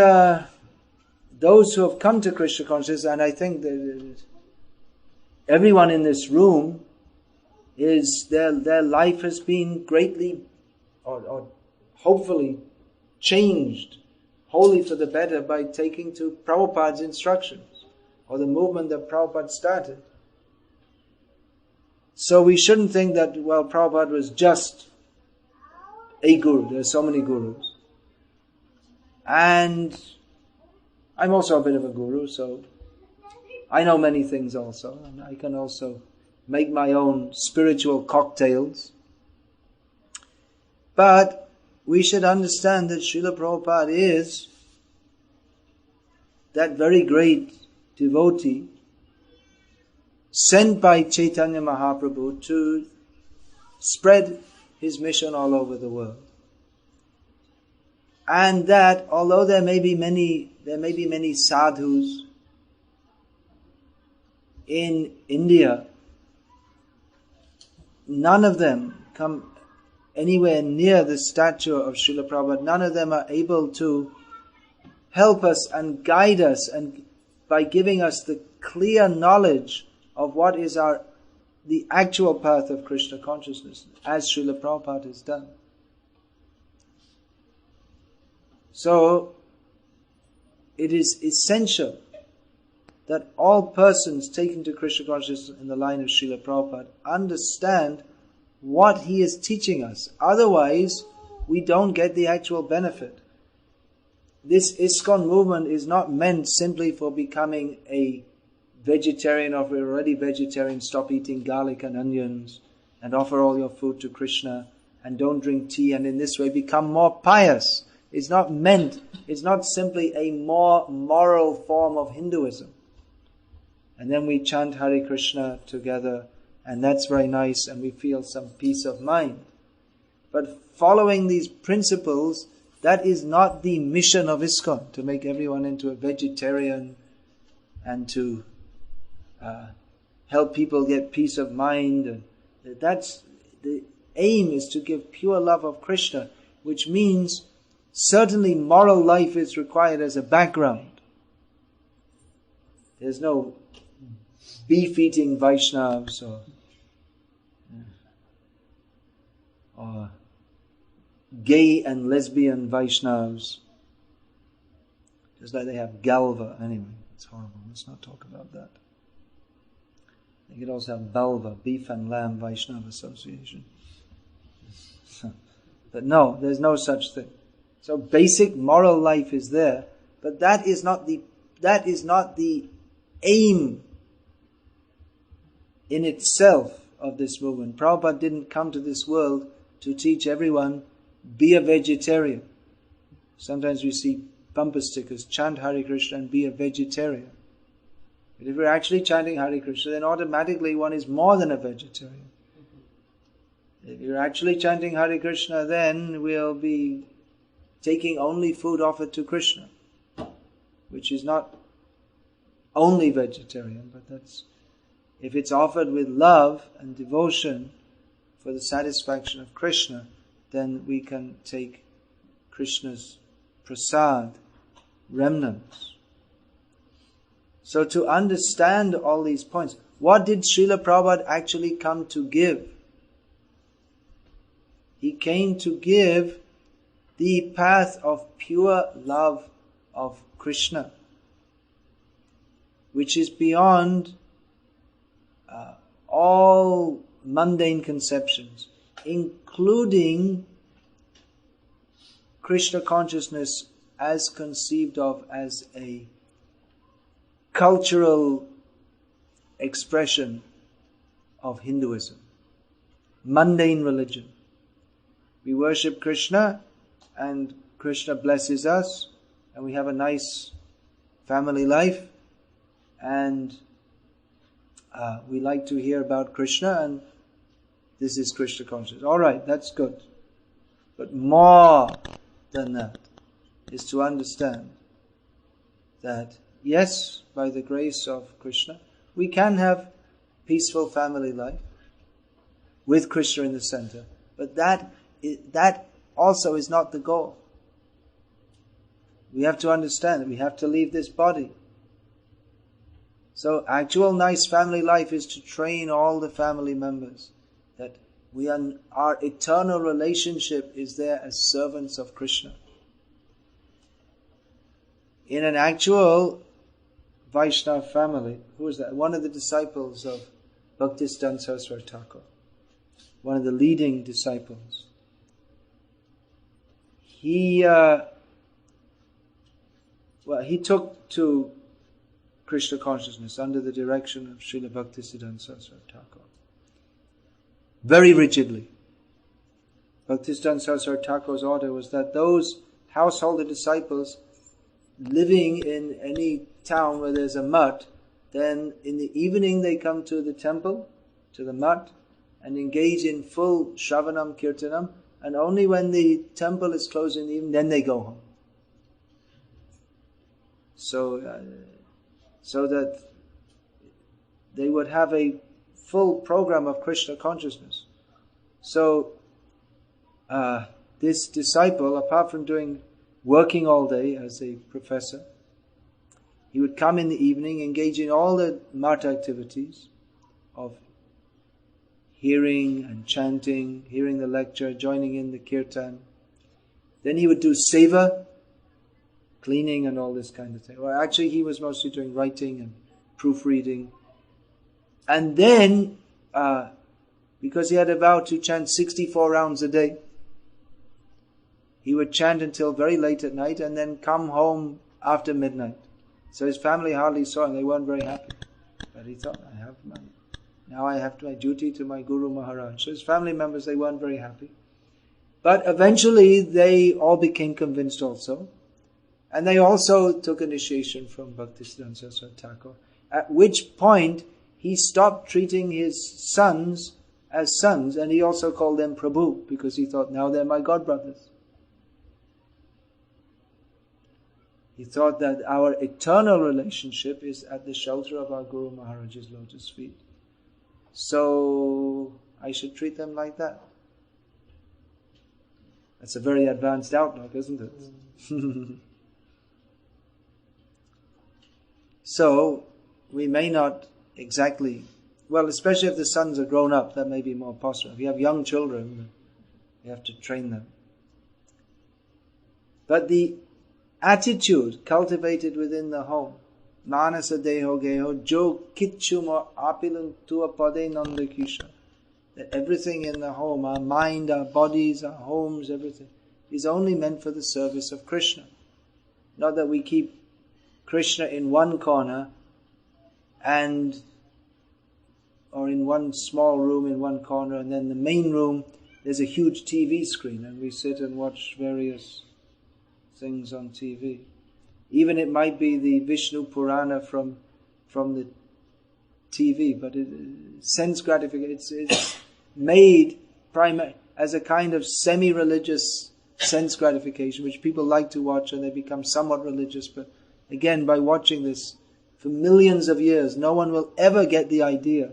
Speaker 1: those who have come to Krishna consciousness, and I think that everyone in this room, is their life has been greatly or hopefully changed wholly for the better by taking to Prabhupada's instructions or the movement that Prabhupada started. So we shouldn't think that, well, Prabhupada was just a guru. There are so many gurus. And I'm also a bit of a guru, so I know many things also. And I can also make my own spiritual cocktails. But we should understand that Srila Prabhupada is that very great devotee sent by Chaitanya Mahaprabhu to spread his mission all over the world. And that although there may be many sadhus in India, none of them come anywhere near the stature of Srila Prabhupada. None of them are able to help us and guide us and by giving us the clear knowledge of what is the actual path of Krishna consciousness, as Srila Prabhupada has done. So, it is essential that all persons taken to Krishna consciousness in the line of Srila Prabhupada understand what he is teaching us. Otherwise, we don't get the actual benefit. This ISKCON movement is not meant simply for becoming a vegetarian, or if we're already vegetarian, stop eating garlic and onions and offer all your food to Krishna and don't drink tea and in this way become more pious. It's not simply a more moral form of Hinduism. And then we chant Hare Krishna together, and that's very nice, and we feel some peace of mind. But following these principles, that is not the mission of ISKCON, to make everyone into a vegetarian and to help people get peace of mind. And that's the aim, is to give pure love of Krishna, which means certainly moral life is required as a background. There's no beef-eating Vaishnavas or gay and lesbian Vaishnavas. Just like they have Galva. Anyway, it's horrible. Let's not talk about that. They could also have Balva, Beef and Lamb Vaishnava Association. But no, there's no such thing. So basic moral life is there, but that is not the aim in itself of this movement. Prabhupada didn't come to this world to teach everyone, be a vegetarian. Sometimes we see bumper stickers, chant Hare Krishna and be a vegetarian. But if we're actually chanting Hare Krishna, then automatically one is more than a vegetarian. If you're actually chanting Hare Krishna, then we'll be taking only food offered to Krishna, which is not only vegetarian, but that's, if it's offered with love and devotion for the satisfaction of Krishna, then we can take Krishna's prasad, remnants. So to understand all these points, what did Srila Prabhupada actually come to give? He came to give the path of pure love of Krishna, which is beyond all mundane conceptions, including Krishna consciousness as conceived of as a cultural expression of Hinduism, mundane religion. We worship Krishna and Krishna blesses us and we have a nice family life and we like to hear about Krishna and this is Krishna consciousness. Alright, that's good. But more than that is to understand that yes, by the grace of Krishna, we can have peaceful family life with Krishna in the center. But that also is not the goal. We have to understand that we have to leave this body. So actual nice family life is to train all the family members that our eternal relationship is there as servants of Krishna. In an actual Vaishnava family, who is that? One of the disciples of Bhaktisiddhanta Saraswati Thakur, one of the leading disciples. He took to Krishna consciousness under the direction of Srila Bhaktisiddhanta Saraswati Thakur. Very rigidly. Bhaktisiddhanta Saraswati Thakur's order was that those householder disciples living in any town where there's a mutt, then in the evening they come to the temple, to the mutt, and engage in full Shravanam Kirtanam, and only when the temple is closed in the evening, then they go home. So that they would have a full program of Krishna consciousness. So this disciple, apart from working all day as a professor, he would come in the evening, engage in all the mat activities of hearing and chanting, hearing the lecture, joining in the kirtan. Then he would do seva, cleaning and all this kind of thing. Well, actually he was mostly doing writing and proofreading. And then, because he had a vow to chant 64 rounds a day, he would chant until very late at night and then come home after midnight. So his family hardly saw him, they weren't very happy. But he thought, now I have my duty to my Guru Maharaj. So his family members, they weren't very happy. But eventually they all became convinced also. And they also took initiation from Bhaktisiddhanta Saraswati Thakur. At which point he stopped treating his sons as sons, and he also called them Prabhu, because he thought, now they're my godbrothers. He thought that our eternal relationship is at the shelter of our Guru Maharaj's lotus feet. So I should treat them like that. That's a very advanced outlook, isn't it? So we may not exactly, well, especially if the sons are grown up, that may be more possible. If you have young children, you have to train them. But the attitude cultivated within the home, manasa deho geho jo kitchuma apilun tua pade nanda kisha, that everything in the home, our mind, our bodies, our homes, everything, is only meant for the service of Krishna. Not that we keep Krishna in one corner or in one small room in one corner, and then the main room there's a huge TV screen and we sit and watch various things on TV. Even it might be the Vishnu Purana from the TV, but sense gratification. It's made as a kind of semi-religious sense gratification, which people like to watch and they become somewhat religious. But again, by watching this for millions of years, no one will ever get the idea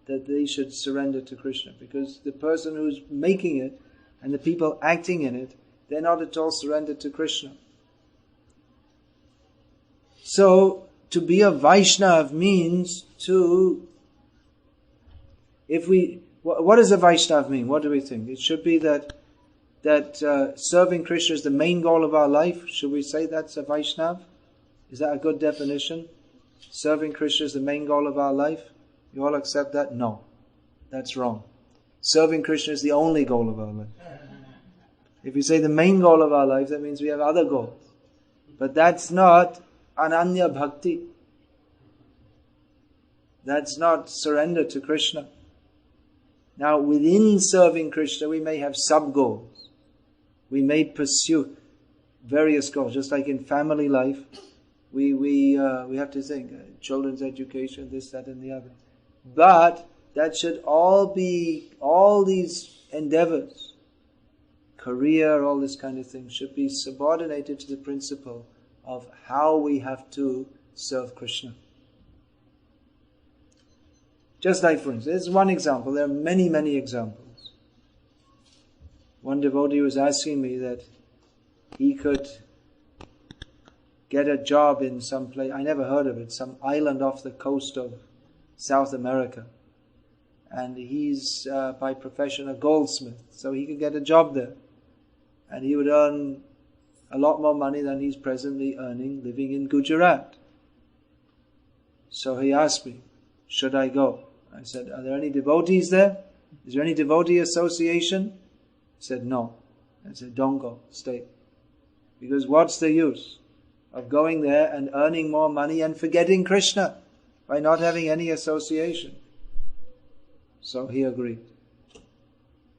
Speaker 1: that they should surrender to Krishna, because the person who's making it and the people acting in it, they're not at all surrendered to Krishna. So, to be a Vaishnav means to, what does a Vaishnav mean? What do we think? It should be that serving Krishna is the main goal of our life. Should we say that's a Vaishnav? Is that a good definition? Serving Krishna is the main goal of our life? You all accept that? No. That's wrong. Serving Krishna is the only goal of our life. If you say the main goal of our life, that means we have other goals. But that's not Ananya Bhakti. That's not surrender to Krishna. Now, within serving Krishna, we may have sub-goals. We may pursue various goals, just like in family life. We have to think, children's education, this, that, and the other. But that should all be, all these endeavors, career, all this kind of thing, should be subordinated to the principle of how we have to serve Krishna. Just like, for instance, this is one example. There are many, many examples. One devotee was asking me that he could get a job in some place, I never heard of it, some island off the coast of South America. And he's by profession a goldsmith, so he could get a job there. And he would earn a lot more money than he's presently earning living in Gujarat. So he asked me, should I go? I said, are there any devotees there? Is there any devotee association? He said, no. I said, don't go, stay. Because what's the use of going there and earning more money and forgetting Krishna by not having any association? So he agreed.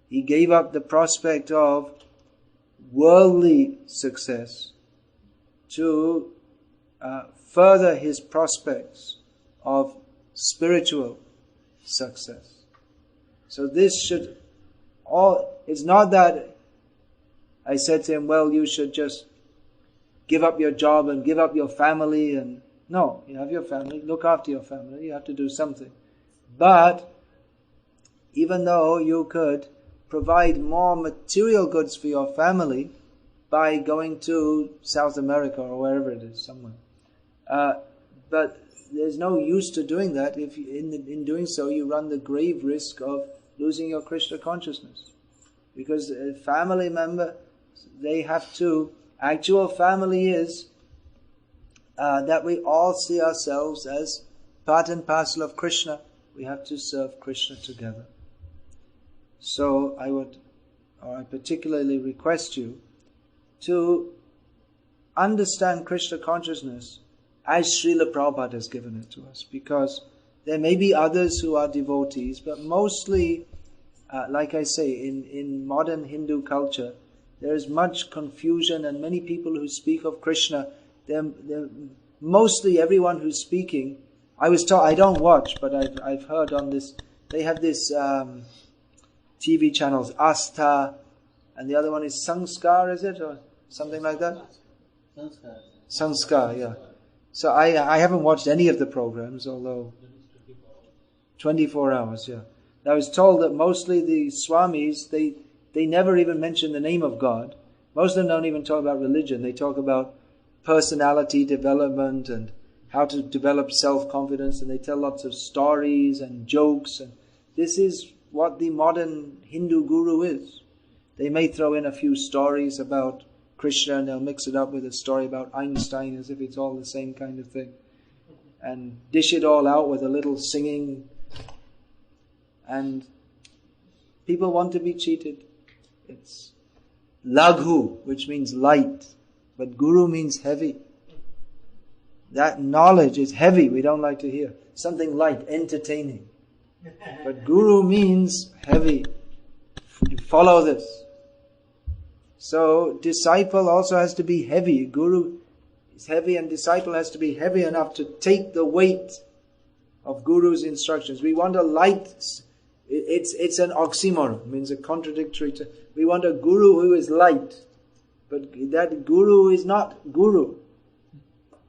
Speaker 1: He gave up the prospect of worldly success to further his prospects of spiritual success. So this should all, it's not that I said to him, well, you should just give up your job and give up your family, and no, you have your family, look after your family, you have to do something. But even though you could provide more material goods for your family by going to South America or wherever it is, somewhere. But there's no use to doing that if in doing so you run the grave risk of losing your Krishna consciousness. Because a family member, they have to, actual family is that we all see ourselves as part and parcel of Krishna. We have to serve Krishna together. So I particularly request you to understand Krishna consciousness as Srila Prabhupada has given it to us. Because there may be others who are devotees, but mostly, like I say, in modern Hindu culture, there is much confusion, and many people who speak of Krishna, they're mostly everyone who's speaking. I was told, I don't watch, but I've heard on this, they have this TV channels, Astha, and the other one is Sanskar, is it? Or something like that? Sanskar, yeah. So I haven't watched any of the programs, although 24 hours, yeah. I was told that mostly the Swamis, they never even mention the name of God. Most of them don't even talk about religion. They talk about personality development and how to develop self-confidence, and they tell lots of stories and jokes. And this is what the modern Hindu guru is. They may throw in a few stories about Krishna and they'll mix it up with a story about Einstein as if it's all the same kind of thing. And dish it all out with a little singing. And people want to be cheated. It's laghu, which means light. But guru means heavy. That knowledge is heavy, we don't like to hear. Something light, entertaining. But guru means heavy. You follow this. So disciple also has to be heavy. Guru is heavy and disciple has to be heavy enough to take the weight of guru's instructions. We want a light, it's an oxymoron, it means a contradictory. We want a guru who is light. But that guru is not guru.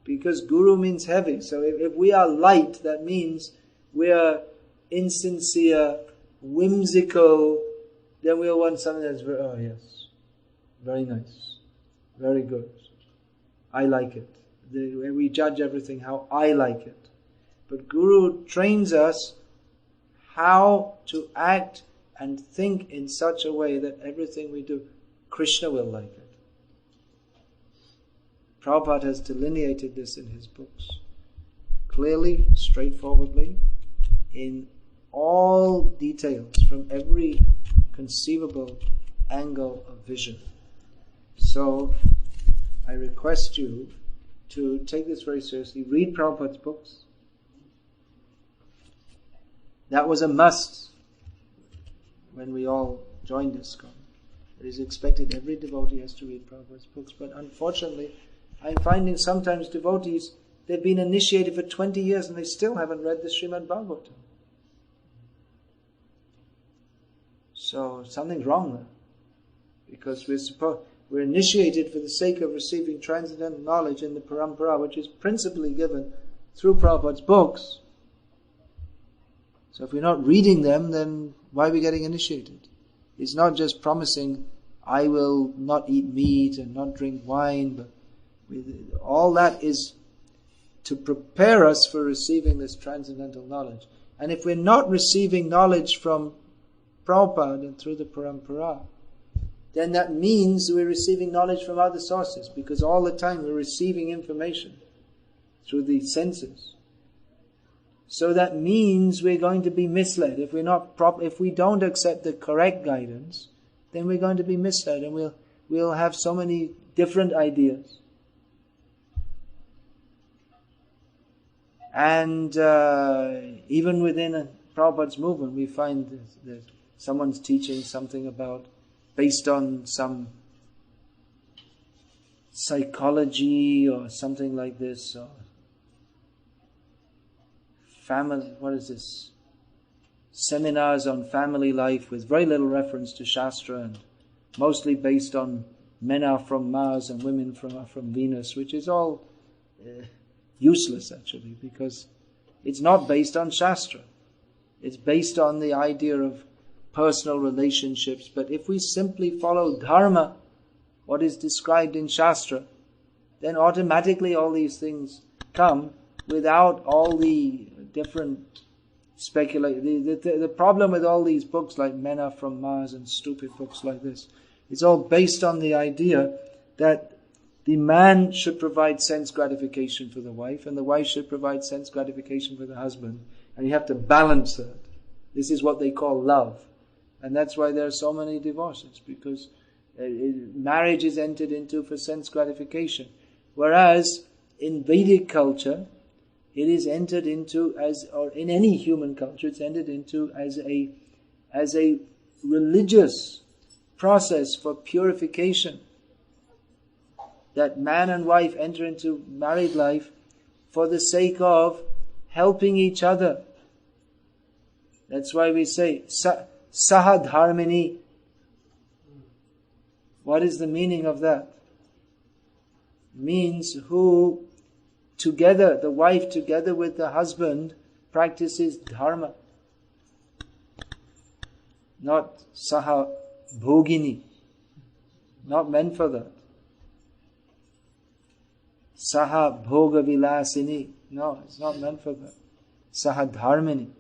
Speaker 1: Because guru means heavy. So if we are light, that means we are insincere, whimsical, then we'll want something that's very, oh yes, very nice, very good. I like it. We judge everything how I like it. But Guru trains us how to act and think in such a way that everything we do, Krishna will like it. Prabhupada has delineated this in his books. Clearly, straightforwardly, in all details, from every conceivable angle of vision. So, I request you to take this very seriously. Read Prabhupada's books. That was a must when we all joined ISKCON. It is expected every devotee has to read Prabhupada's books. But unfortunately, I'm finding sometimes devotees, they've been initiated for 20 years and they still haven't read the Srimad Bhagavatam. So something's wrong there. Because we're initiated for the sake of receiving transcendental knowledge in the parampara, which is principally given through Prabhupada's books. So if we're not reading them, then why are we getting initiated? It's not just promising, I will not eat meat and not drink wine, but all that is to prepare us for receiving this transcendental knowledge. And if we're not receiving knowledge from Prabhupada and through the parampara, then that means we're receiving knowledge from other sources, because all the time we're receiving information through the senses. So that means we're going to be misled. If we don't accept the correct guidance, then we're going to be misled, and we'll have so many different ideas. And even within Prabhupada's movement, we find that someone's teaching something about, based on some psychology or something like this, or family, what is this? Seminars on family life with very little reference to Shastra, and mostly based on men are from Mars and women are from Venus, which is all useless actually, because it's not based on Shastra. It's based on the idea of personal relationships. But if we simply follow Dharma, what is described in Shastra, then automatically all these things come without all the different speculation. The problem with all these books like Men Are From Mars and stupid books like this, it's all based on the idea that the man should provide sense gratification for the wife, and the wife should provide sense gratification for the husband, and you have to balance that. This is what they call love. And that's why there are so many divorces, because marriage is entered into for sense gratification. Whereas in Vedic culture, it is entered into or in any human culture, it's entered into as a religious process for purification. That man and wife enter into married life for the sake of helping each other. That's why we say, Sahadharmini. What is the meaning of that? It means who together, the wife together with the husband, practices dharma. Not Sahabhogini. Not meant for that. Sahabhoga vilasini. No, it's not meant for that. Sahadharmini.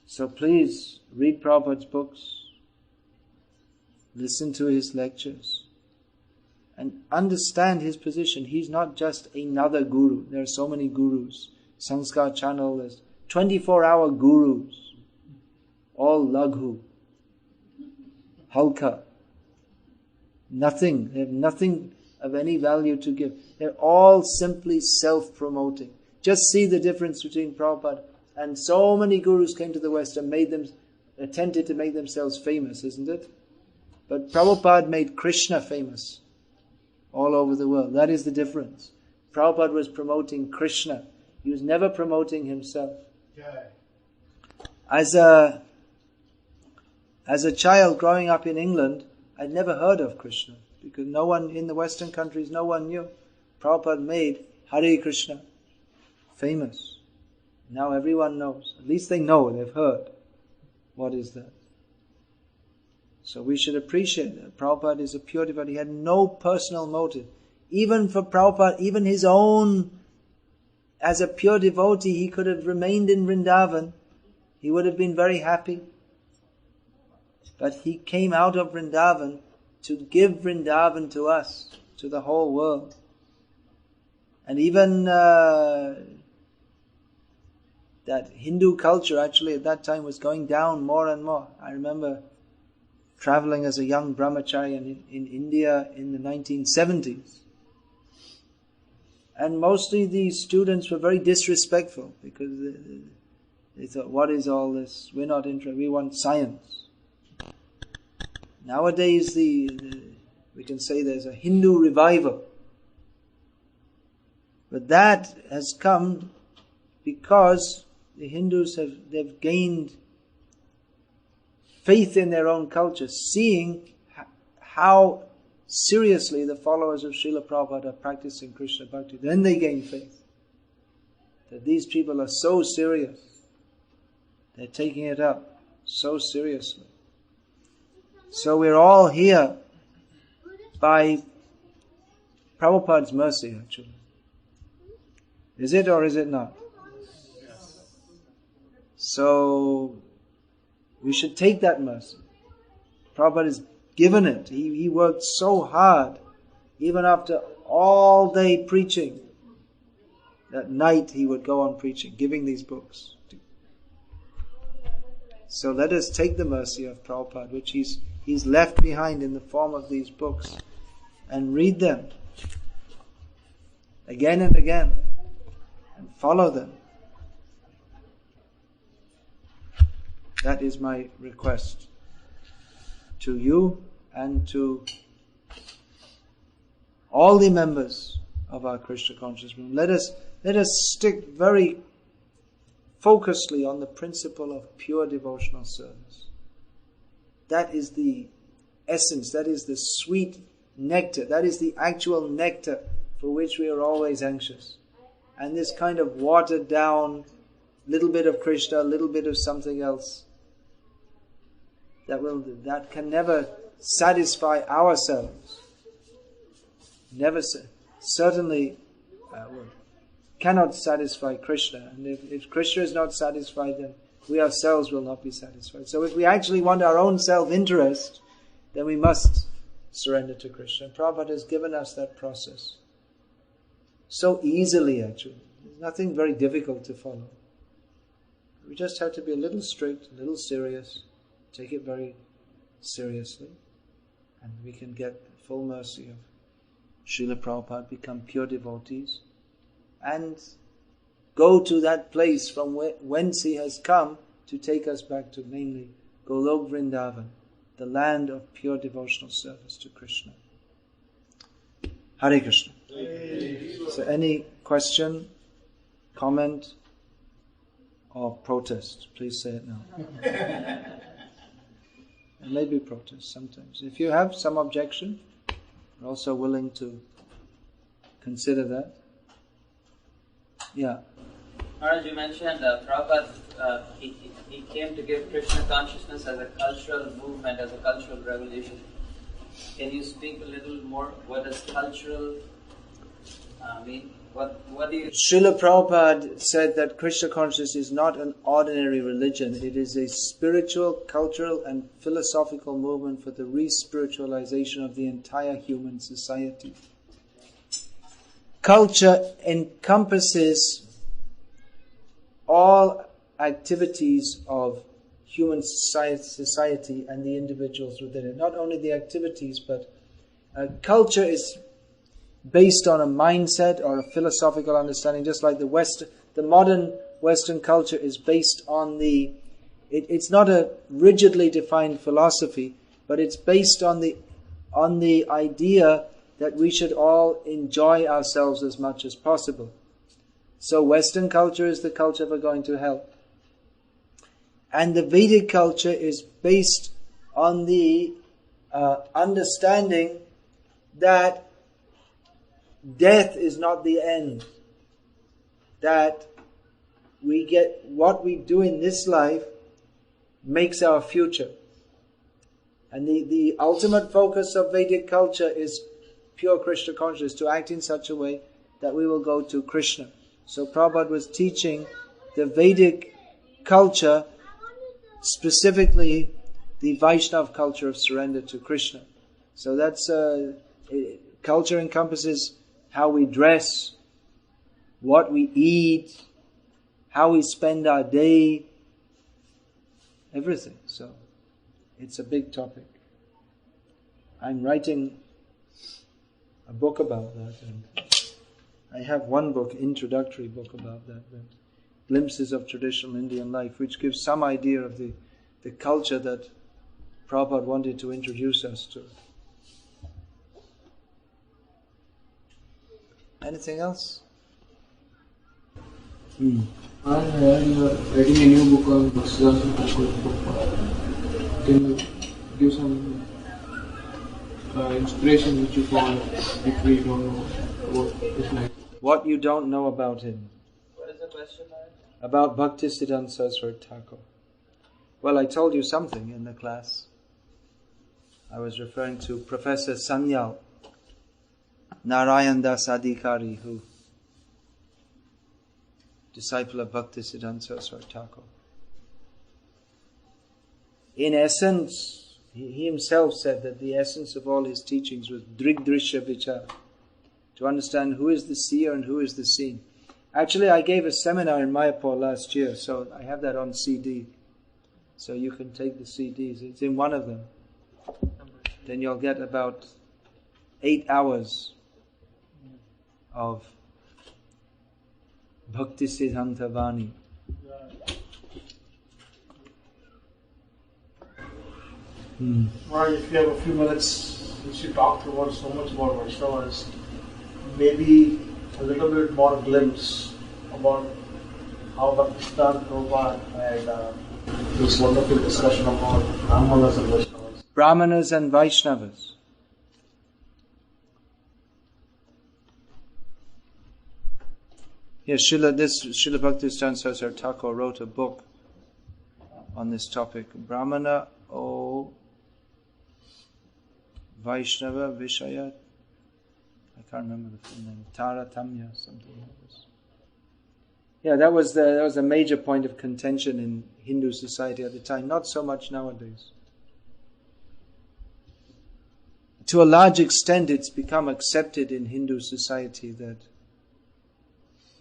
Speaker 1: So please read Prabhupada's books, listen to his lectures, and understand his position. He's not just another guru. There are so many gurus. Sanskar channel, there's 24-hour gurus. All laghu, halka. Nothing. They have nothing of any value to give. They're all simply self-promoting. Just see the difference between Prabhupada. And so many gurus came to the West and attempted to make themselves famous, isn't it? But Prabhupada made Krishna famous all over the world. That is the difference. Prabhupada was promoting Krishna. He was never promoting himself. Yeah. As a child growing up in England, I'd never heard of Krishna, because no one in the Western countries, no one knew. Prabhupada made Hare Krishna famous. Now everyone knows. At least they know, they've heard. What is that? So we should appreciate that. Prabhupada is a pure devotee. He had no personal motive. Even for Prabhupada, even his own, as a pure devotee, he could have remained in Vrindavan. He would have been very happy. But he came out of Vrindavan to give Vrindavan to us, to the whole world. And even that Hindu culture actually at that time was going down more and more. I remember traveling as a young brahmachari in India in the 1970s. And mostly these students were very disrespectful because they thought, what is all this? We're not interested, we want science. Nowadays we can say there's a Hindu revival. But that has come because the Hindus they've gained faith in their own culture, seeing how seriously the followers of Srila Prabhupada are practicing Krishna Bhakti. Then they gain faith that these people are so serious. They're taking it up so seriously. So we're all here by Prabhupada's mercy, actually. Is it or is it not? Yes. So we should take that mercy. Prabhupada has given it. He worked so hard, even after all day preaching. At night he would go on preaching, giving these books. So let us take the mercy of Prabhupada, which he's left behind in the form of these books, and read them again and again, and follow them. That is my request to you and to all the members of our Krishna Conscious Movement. Let us stick very focusedly on the principle of pure devotional service. That is the essence, that is the sweet nectar, that is the actual nectar for which we are always anxious. And this kind of watered down little bit of Krishna, a little bit of something else, that can never satisfy ourselves. Certainly cannot satisfy Krishna. And if Krishna is not satisfied, then we ourselves will not be satisfied. So if we actually want our own self-interest, then we must surrender to Krishna. And Prabhupada has given us that process so easily, actually. There's nothing very difficult to follow. We just have to be a little strict, a little serious, take it very seriously, and we can get the full mercy of Srila Prabhupada, become pure devotees, and go to that place from whence he has come to take us back to mainly Golok Vrindavan, the land of pure devotional service to Krishna. Hare Krishna. So any question, comment, or protest, please say it now. And maybe protest sometimes. If you have some objection, we're also willing to consider that. Yeah.
Speaker 2: Maharaj, you mentioned Prabhupada, he came to give Krishna consciousness as a cultural movement, as a cultural revolution. Can you speak a little more? What does cultural mean? What do you...
Speaker 1: Srila Prabhupada said that Krishna consciousness is not an ordinary religion. It is a spiritual, cultural and philosophical movement for the re-spiritualization of the entire human society. Culture encompasses all activities of human society and the individuals within it. Not only the activities, but culture is based on a mindset or a philosophical understanding, just like the modern Western culture is based on it's not a rigidly defined philosophy, but it's based on the idea that we should all enjoy ourselves as much as possible. So Western culture is the culture for going to hell. And the Vedic culture is based on the understanding that death is not the end. That we get what we do in this life makes our future. And the ultimate focus of Vedic culture is pure Krishna consciousness, to act in such a way that we will go to Krishna. So Prabhupada was teaching the Vedic culture, specifically the Vaishnav culture of surrender to Krishna. So that's culture encompasses how we dress, what we eat, how we spend our day, everything. So it's a big topic. I'm writing a book about that, and I have one book, introductory book about that, Glimpses of Traditional Indian Life, which gives some idea of the culture that Prabhupada wanted to introduce us to. Anything else?
Speaker 3: I heard you are writing a new book on Bhaktivedanta Prabhupada. Can you give some inspiration which you found if we don't know about his life?
Speaker 1: What you don't know about him?
Speaker 2: What is the question, Maharaj?
Speaker 1: About Bhaktisiddhanta Saraswati Thakur. Well, I told you something in the class. I was referring to Professor Sanyal, Narayan Das Adhikari, who disciple of Bhaktisiddhanta Saraswati Thakur. In essence, he himself said that the essence of all his teachings was Drigdrishya Vichar, to understand who is the seer and who is the seen. Actually, I gave a seminar in Mayapur last year, so I have that on CD. So you can take the CDs. It's in one of them. Then you'll get about 8 hours of Bhaktisiddhanta Vani.
Speaker 4: Or if you have a few minutes, since you talked about so much about Vaishnavas, maybe a little bit more glimpse about how Bhaktisiddhanta Prabhupada had this wonderful discussion about Brahmanas and Vaishnavas.
Speaker 1: Brahmanas and Vaishnavas. Yes, Srila Bhaktisiddhanta Saraswati Thakur wrote a book on this topic. Brahmana o Vaishnava Vishaya. I can't remember the full name. Taratamya, something like this. Yeah, that was a major point of contention in Hindu society at the time. Not so much nowadays. To a large extent, it's become accepted in Hindu society that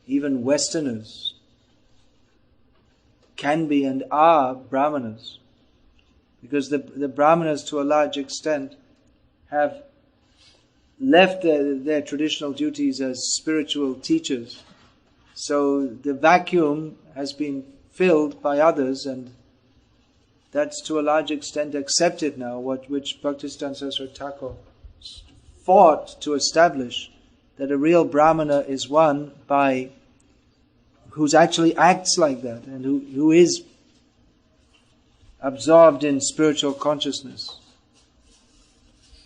Speaker 1: even Westerners can be and are Brahmanas, because the Brahmanas, to a large extent, have left their traditional duties as spiritual teachers. So the vacuum has been filled by others, and that's to a large extent accepted now, which Bhaktisiddhanta Saraswati Thakur fought to establish, that a real Brahmana is one who actually acts like that, and who is absorbed in spiritual consciousness.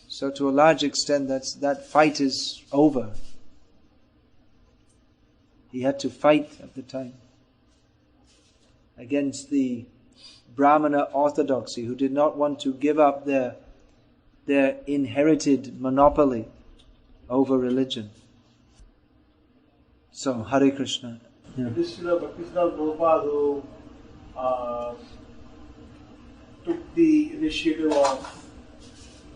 Speaker 1: So to a large extent, that fight is over. He had to fight at the time against the Brahmana orthodoxy, who did not want to give up their inherited monopoly over religion. So, Hare Krishna. Yeah.
Speaker 4: This is Bhaktisiddhanta Prabhupada who took the initiative of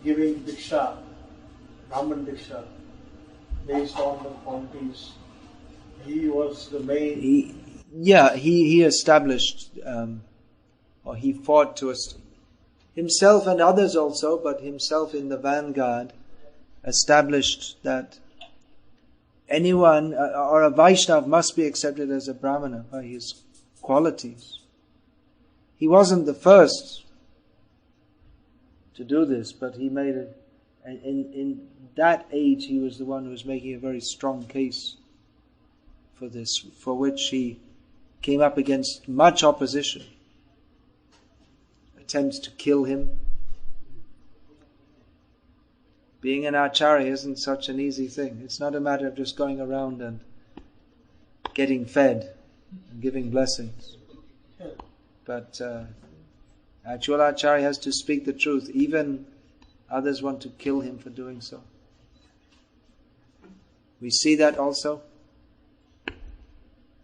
Speaker 4: giving Diksha, Brahman Diksha, based on the qualities. He was the main...
Speaker 1: He established, or he fought to himself and others also, but himself in the vanguard, established that anyone, or a Vaishnav, must be accepted as a Brahmana by his qualities. He wasn't the first to do this, but he made it, in that age he was the one who was making a very strong case for this, for which he came up against much opposition. Attempts to kill him, Being an Acharya isn't such an easy thing. It's not a matter of just going around and getting fed and giving blessings. But actual Acharya has to speak the truth. Even others want to kill him for doing so. We see that also.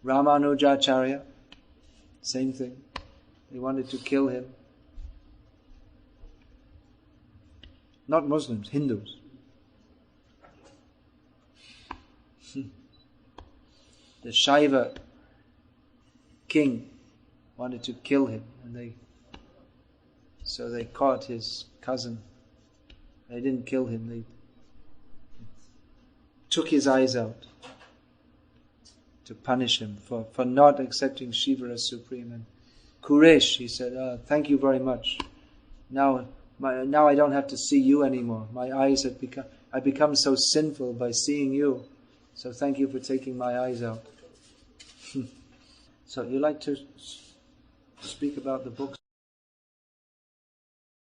Speaker 1: Ramanujacharya, same thing. They wanted to kill him. Not Muslims, Hindus. The Shaiva king wanted to kill him, and so they caught his cousin. They didn't kill him, they took his eyes out to punish him for not accepting Shiva as supreme. And Kuresh, he said, thank you very much. Now I don't have to see you anymore. My eyes have become so sinful by seeing you. So thank you for taking my eyes out. So you like to speak about the books?